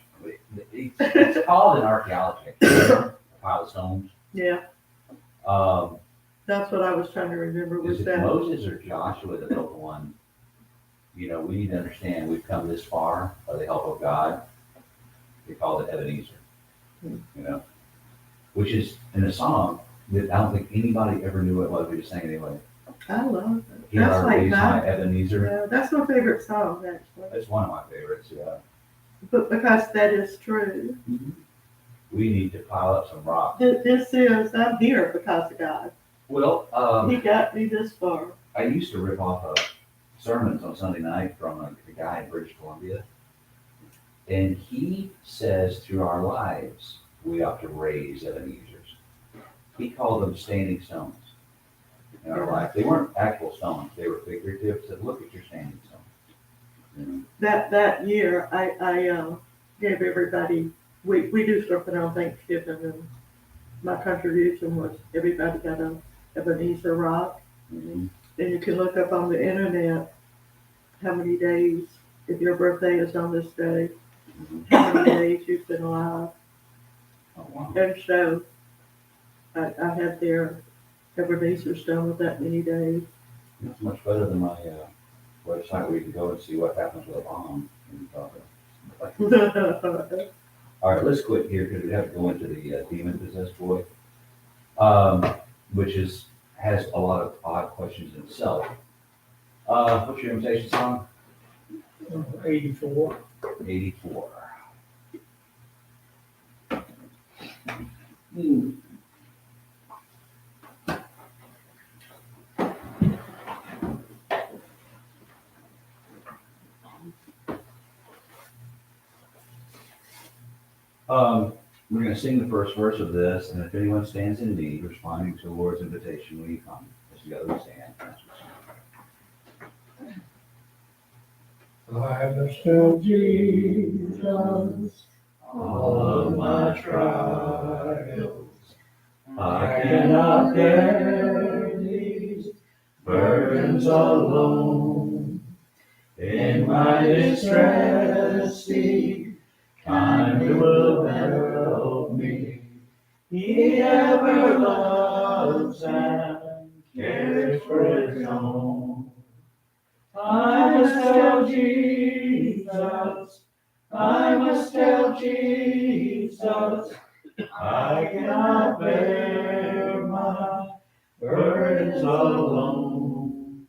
It's called an archaeology, a pile of stones. yeah, Um, that's what I was trying to remember, Is was it that, Moses or Joshua that built the one? You know, we need to understand we've come this far by the help of God. They called it Ebenezer, you know, which is in a song that I don't think anybody ever knew what it was. We just sang it anyway. I love it. Here That's I like raise my my, Ebenezer. yeah, that's my favorite song, actually, That's one of my favorites. Yeah. but because that is true. We need to pile up some rock. This is, I'm here because of God. Well, He got me this far. I used to rip off sermons on Sunday night from a guy in British Columbia. And he says through our lives, we ought to raise Ebenezers. He called them standing stones in our life. They weren't actual stones, they were figurative. He said, look at your standing stones. You know? That year, I gave everybody, we do something on Thanksgiving, and my contribution was everybody got a Ebenezer rock. Mhm. And you can look up on the internet how many days, if your birthday is on this day, Mhm. how many days you've been alive. Oh, wow. And so I had their Ebenezer stone with that many days. It's much better than my website where you can go and see what happens with a bomb. All right, let's quit here because we have to go into the demon possessed boy, which has a lot of odd questions in itself. What's your invitation song? 84. 84. We're going to sing the first verse of this, and if anyone stands in need, responding to the Lord's invitation, will you come? Let's together we stand. I must tell Jesus all of my trials. I cannot bear these burdens alone. In my distress, He kindly will help me. He ever loves and cares for His own. I must tell Jesus, I must tell Jesus, I cannot bear my burdens alone.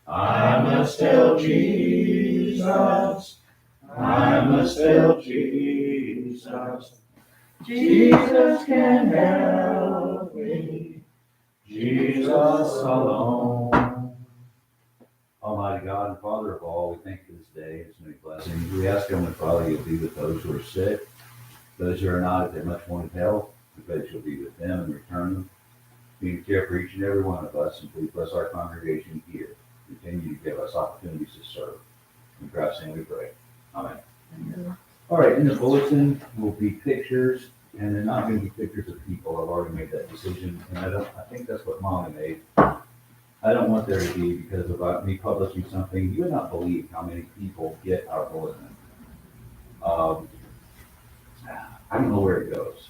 I must tell Jesus, I must tell Jesus, Jesus can help me, Jesus alone. Almighty God and Father of all, we thank you for this day, its many blessings. We ask, Heavenly Father, you'll be with those who are sick, those who are not at their much wanted health. We pray that you'll be with them and return them. Be to care for each and every one of us, and please bless our congregation here. Continue to give us opportunities to serve. In Christ's name we pray. Amen. All right, in the bulletin will be pictures, and they're not going to be pictures of people. I've already made that decision, and I think that's what Molly made. I don't want there to be, because of me publishing something, you would not believe how many people get our bulletin. I don't know where it goes.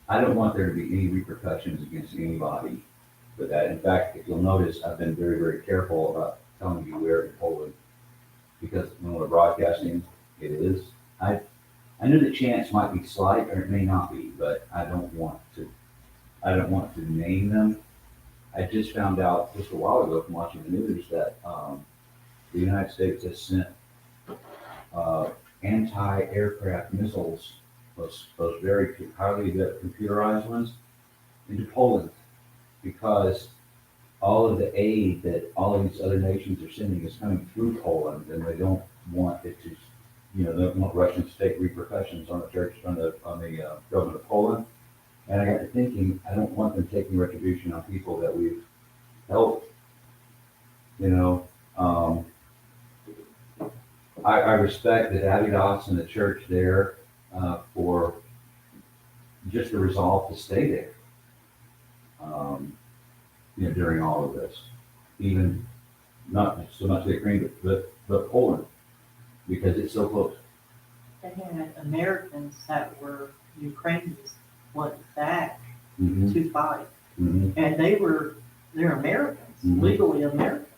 I don't want there to be any repercussions against anybody with that. In fact, if you'll notice, I've been very, very careful about telling you where in Poland, because when we're broadcasting, it is. I know the chance might be slight, or it may not be, but I don't want to name them. I just found out just a while ago from watching the news that, the United States has sent, anti-aircraft missiles, those very highly computerized ones, into Poland, because all of the aid that all of these other nations are sending is coming through Poland, and they don't want it to, they don't want Russians to take repercussions on the church, on the government of Poland. And I got to thinking, I don't want them taking retribution on people that we've helped. I respect that Abydos and the church there, for just the resolve to stay there, during all of this, even not so much the Ukraine, but Poland, because it's so close. They had Americans that were Ukrainians went back Mhm. to fight, Mhm. and they're Americans, Mhm. legally Americans.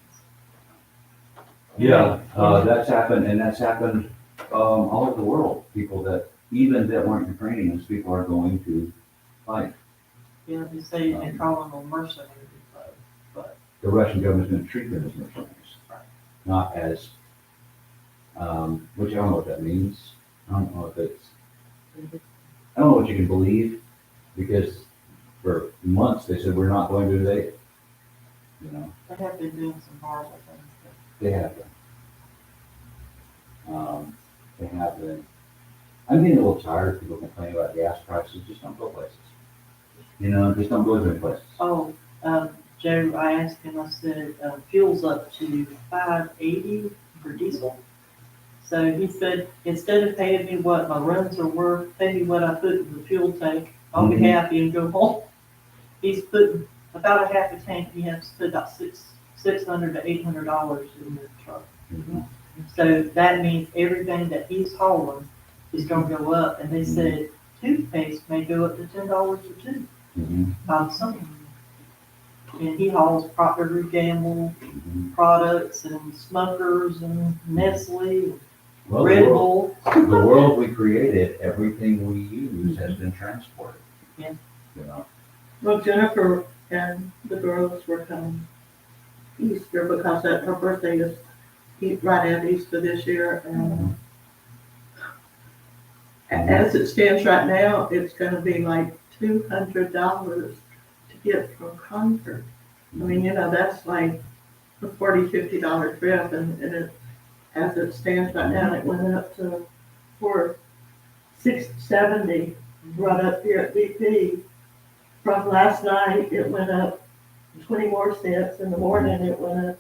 Yeah, that's happened all over the world. People that weren't Ukrainians, people are going to fight. Yeah, they say they call them a mercenary, but The Russian government's going to treat them as mercenaries, Right. not as, which I don't know what that means. I don't know what you can believe, because for months they said we're not going to invade. they have been doing some horrible things. They have been. They have been. I'm getting a little tired of people complaining about gas prices. Just don't go places. Just don't go to any places. Oh, Joe, I asked him, I said, fuel's up to $5.80 for diesel. So he said, instead of paying me what my runs are worth, pay me what I put in the fuel tank, I'll be Mhm. happy and go home. He's putting about a half a tank, he has to put about $600 to $800 in the truck. Mhm. So that means everything that he's hauling is gonna go up, and they said toothpaste may go up to $10 a tube Mhm. by the summer. And he hauls Procter & Gamble Mhm. products and Smuckers and Nestle, Well, Red Bull. the world we created, everything we use has been transported. Yeah. Well, Jennifer and the girls were coming Easter because her birthday is right at Easter this year. And as it stands right now, it's gonna be like $200 to get from Concord. I mean, that's like a $40-50 trip, and as it stands right now, it went up to $6.70 right up here at BP. From last night, it went up 20 more cents. In the morning, it went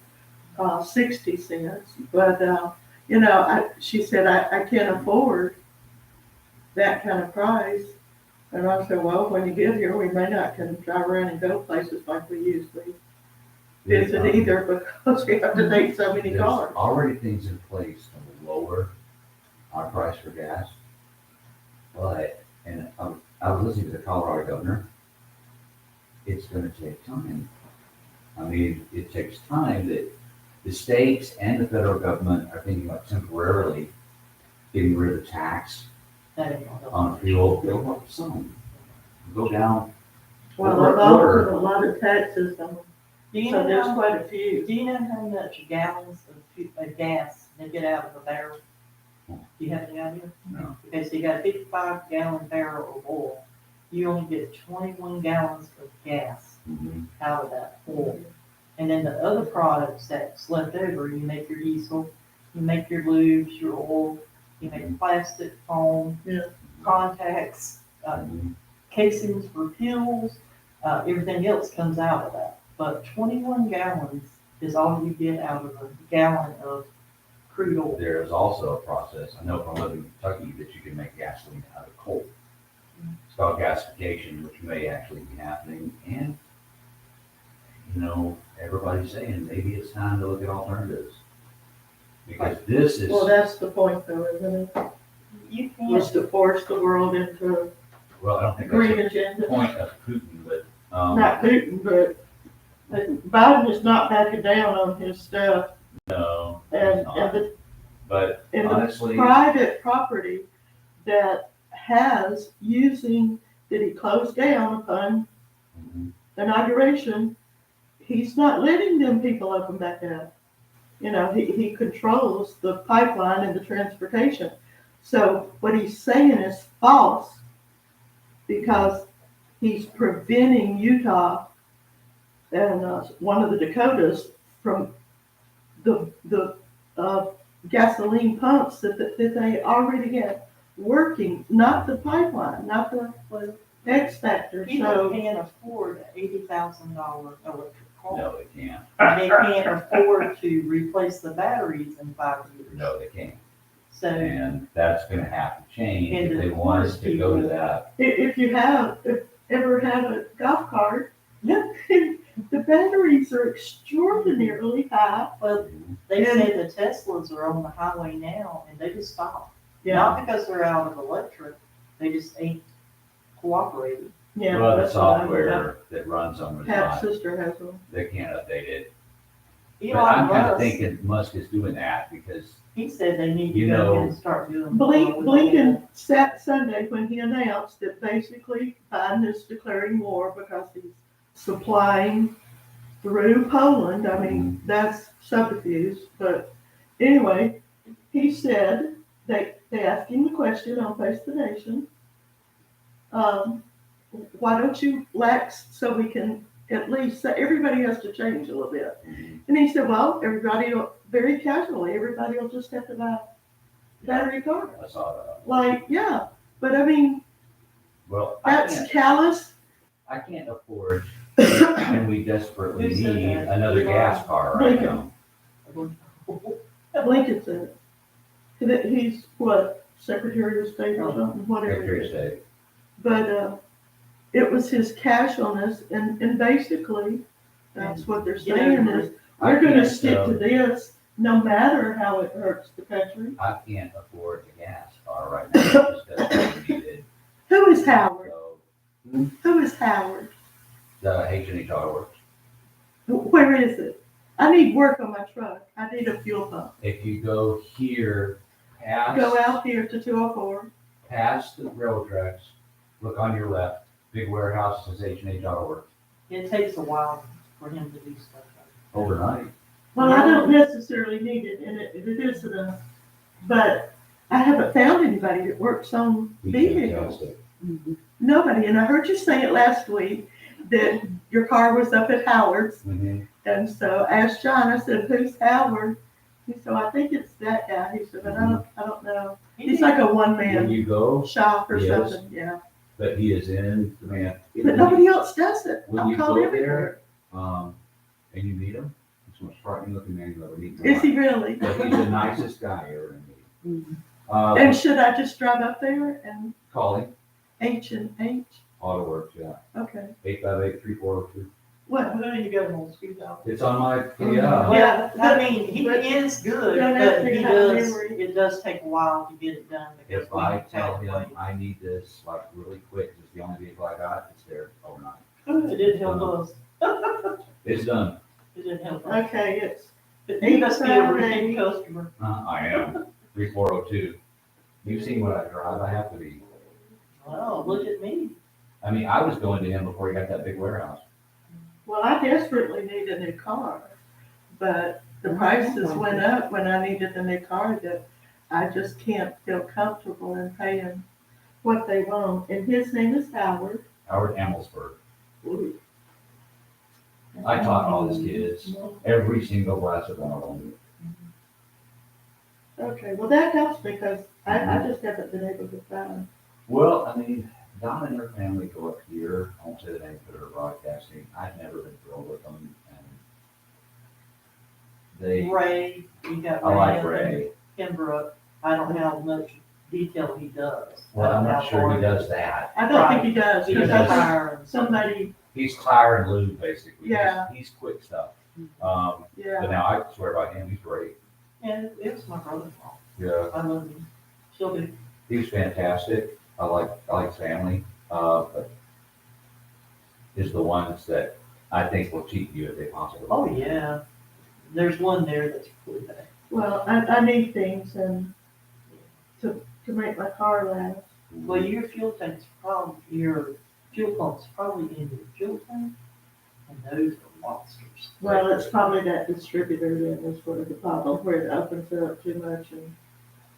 up 60 cents. But, she said, I can't afford that kind of price. And I said, well, when you get here, we may not can drive around and go places like we usually visit either, because we have to take so many There's cars. already things in place to lower our price for gas. But, and I was listening to the Colorado governor, it's gonna take time. I mean, it takes time that the states and the federal government are thinking about temporarily getting rid of the tax That ain't gonna help. on fuel. They'll help some. Go down. Well, over a they've quarter. offered a lot of taxes on, Do you so know there's how, quite a few. do you know how much gallons of gas they get out of a barrel? Do you have any idea? No. Okay, so you got a 55-gallon barrel of oil. You only get 21 gallons of gas Mhm. out of that oil. And then the other products that's left over, you make your diesel, you make your lubes, your oil, you make plastic, foam, Yeah. contacts, Mhm. casings for pills, everything else comes out of that. But 21 gallons is all you get out of a gallon of crude oil. There is also a process, I know from living in Kentucky, that you can make gasoline out of coal. It's called gasification, which may actually be happening, and, everybody's saying maybe it's time to look at alternatives. Because this is, Well, that's the point though, isn't it? You Was can't, to force the world into well, I don't a think green that's agenda. the point of Putin, but, Not Putin, but Biden is not backing down on his stuff. no, it's And not. the But and the honestly, private property that has using, that he closed down upon mhm, inauguration, he's not letting them people open back up. You know, he controls the pipeline and the transportation. So what he's saying is false because he's preventing Utah and one of the Dakotas from the gasoline pumps that they already have working, not the pipeline, not the X factor. people So can't afford an $80,000 electric car. no, they can't. And they can't afford to replace the batteries in 5 years. No, they can't. So, And that's gonna have to change And if they of want us course to go to people- that. if you have ever had a golf cart, yeah, the batteries are extraordinarily high. well, they say the Teslas are on the highway now and they just stop. Not because they're out of electric, they just ain't cooperating. Yeah. Well, the that's what I mean. software that runs on it, Half sister has one. they can't update it. But Elon I'm kinda Musk, thinking Musk is doing that because, he said they need to You go know, ahead and start doing. Blinken sat Sunday when he announced that basically Biden is declaring war because he's supplying through Poland. I mean, that's subterfuge, but anyway, he said, they asked him the question on Face the Nation, why don't you lax so we can at least say everybody has to change a little bit? And he said, well, very casually, everybody will just have to buy a battery car. I saw that. Like, yeah, but I mean, Well, I that's callous. can't afford, and we desperately Who said need that? another Elon? gas car right now. Blinken said it. That he's what, Secretary of State or something, whatever. Secretary it of is. State. But it was his casualness, and basically, that's what they're Get saying over is, it. we're gonna can't, stick to this, no matter how it hurts the country. I can't afford a gas car right now, it's just desperately needed. Who is Howard? So, Who is Howard? the H&H Auto Works. Where is it? I need work on my truck. I need a fuel pump. If you go here, Go out here to 204. past the railroad tracks, look on your left, big warehouse says H&H Auto Works. It takes a while for him to do stuff like that. Overnight. Well, I don't necessarily need it, and it is enough, but I haven't found anybody that works on vehicles. Nobody, and I heard you say it last week, that your car was up at Howard's, Mhm. and so I asked John, I said, who's Howard? He said, I think it's that guy, he said, but I don't know. He's like a When one-man you go, shop or Yes. something, yeah, but he is in demand. but nobody else does it. When I'm you called go everywhere. there, and you meet him, it's the most frightening looking man you'll ever meet. in your Is life. he really? But he's the nicest guy you ever meet. And should I just drive up there and Call him, H&H? Auto Works, yeah, Okay, 858-3402. what? Well, you go on speed out. It's on my, Mhm. yeah, Yeah, I mean, he but- is good, Don't ask but me he how does, memory. it does take a while to get it done. because if I we tell have to him wait. I need this like really quick, it's the only vehicle I got, it's there overnight. It didn't help us. It's done. It didn't help us. Okay, it's, But you must be a 858. repeat customer. I am, 3402. You've seen what I drive, I have to be. Wow, look at me. I mean, I was going to him before he got that big warehouse. well, I desperately need a new car, but the prices went up when I needed the new car that I just can't feel comfortable in paying what they want. And his name is Howard. Howard Amelsberg. I taught all his kids, every single last one of them. Okay, well, that helps because I just haven't been able to find. Well, I mean, Don and her family go up here. I won't say the name for her broadcasting. I've never been thrilled with them. And they, Ray, you got Ray. I like and Ray. Kimbrough. I don't know how much detail he does. Well, I'm I don't not know sure how he does that. I don't think he does, He because does I think hire and somebody, He's tire and lube, basically. Yeah. He's quick stuff. yeah. But now I swear by him, he's great. Yeah, it was my brother-in-law. Yeah, I love him. Still do. he's fantastic. I like his family, but is the ones that I think will cheat you if they possibly. Oh, can. yeah. There's one there that's really bad. Well, I need things and to make my car last. Well, your fuel tank's probably, your fuel pump's probably in your fuel tank, and those are monsters. Well, it's probably that distributor that was sort of the problem, where it opens up too much and,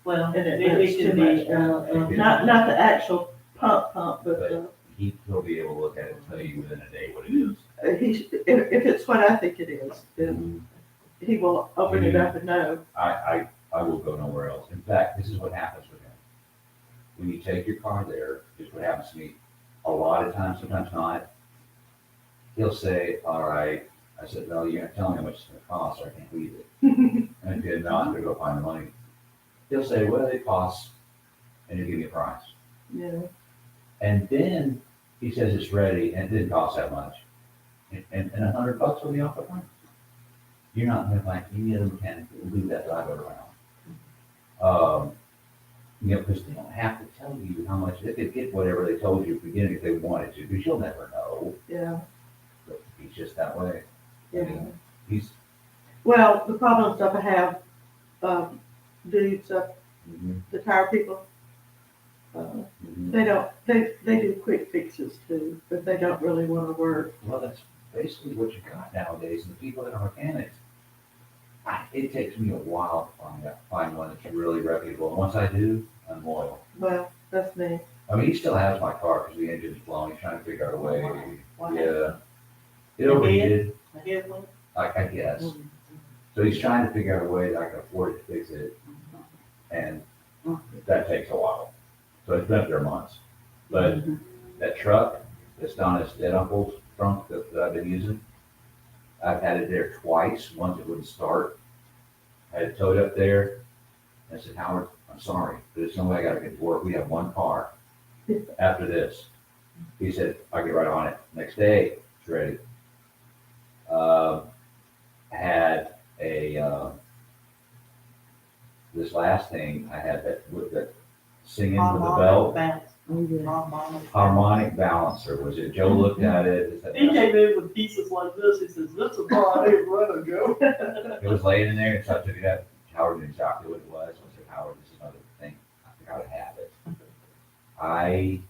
Well, and it it makes could too much. be, Not the actual pump, but He'll be able to look at it and tell you within a day what it is. if it's what I think it is, then he will open it up and know. I will go nowhere else. In fact, this is what happens with him. When you take your car there, this is what happens to me. A lot of times, sometimes not. He'll say, all right. I said, no, you're not telling me how much it's gonna cost, or I can't leave it. And if you're not, I'm gonna go find the money. He'll say, what do they cost? And he'll give me a price. Yeah. And then he says it's ready and it didn't cost that much. And $100 will be off the front. You're not gonna find any other mechanic that will do that I've ever found. Because they don't have to tell you how much, they could get whatever they told you at the beginning if they wanted to, because you'll never know. Yeah, But he's just that way. I yeah. mean, he's, Well, the problem stuff I have, dudes, mhm, the tire people, mhm. they do quick fixes too, but they don't really wanna work. Well, that's basically what you got nowadays, and the people that are mechanics. It takes me a while to find one that's really reputable, and once I do, I'm loyal. Well, that's me. I mean, he still has my car because the engine's blown, he's trying to figure out a way, Why? yeah. It The overheated, I have one. I guess, so he's trying to figure out a way that I can afford to fix it, and that takes a while. So it's been up there months, but that truck that's down his dead uncle's trunk that I've been using, I've had it there twice, once it wouldn't start. I had it towed up there, and I said, Howard, I'm sorry, but there's no way I gotta get to work, we have one car after this. He said, I'll get right on it, next day, it's ready. Had this last thing, I had that, with that singing with the belt, harmonic balancer, was it, Joe looked at it, he said, He came in with pieces like this, he says, this is why I didn't run ago. it was laying in there, and so I took it out. Howard knew exactly what it was. I said, Howard, this is another thing. I forgot to have it. I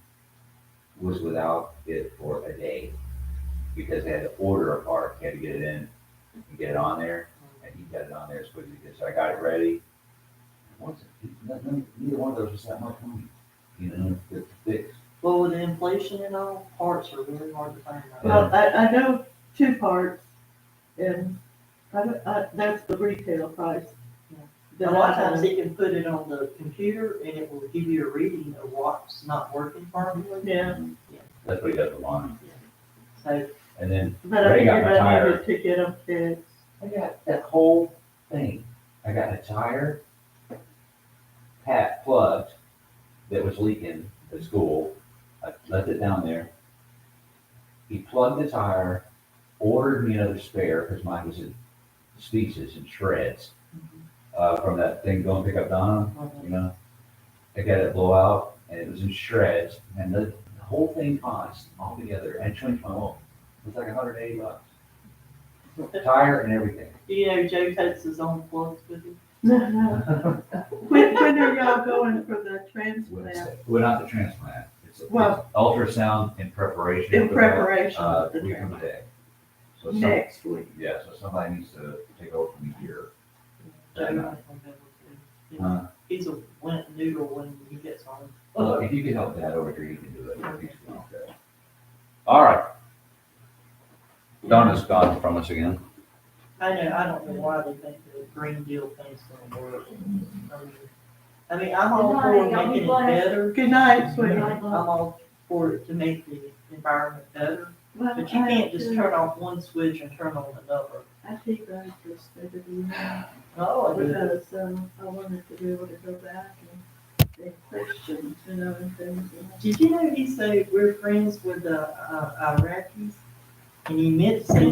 was without it for a day because they had to order a part. He had to get it in and get it on there, and he got it on there as quick as he could. So I got it ready. Neither one of those was that much money, to fix. Well, with the inflation and all, parts are really hard to find right Well, I know two parts, and that's the retail price. A lot of times he can put it on the computer and it will give you a reading of what's not working properly. Yeah, That's what he does with mine. So, And then but I Ray think got my I tire. needed to get them fixed. I got that whole thing. I got a tire plugged that was leaking at school. I left it down there. He plugged the tire, ordered me another spare because mine was in pieces and shreds from that thing going to pick up Donna. I got it blow out and it was in shreds, and the whole thing cost altogether, and changed my oil. It was like $180. Tire and everything. Joe takes his own plugs with him. No. When are y'all going for the transplant? Well, not the transplant. It's Well- ultrasound in preparation. In for that, preparation for the week from transplant. today. So some, Next week. yeah, so somebody needs to take over from me here. Joe might want to be able to. He's a wet noodle when he gets home. Well, if you can help that over here, you can do it. He's doing okay. All right. Donna's gone from us again. I don't know why they think the green deal thing's gonna work. I mean, I'm all for making it better. Good night, sweetie. I'm all for it to make the environment better, but you can't just turn off one switch and turn on another. I think I just figured you out, Oh, I do. because, I wanted to be able to go back and questions, and things. Did you know he said we're friends with the Iraqis? And he meant to say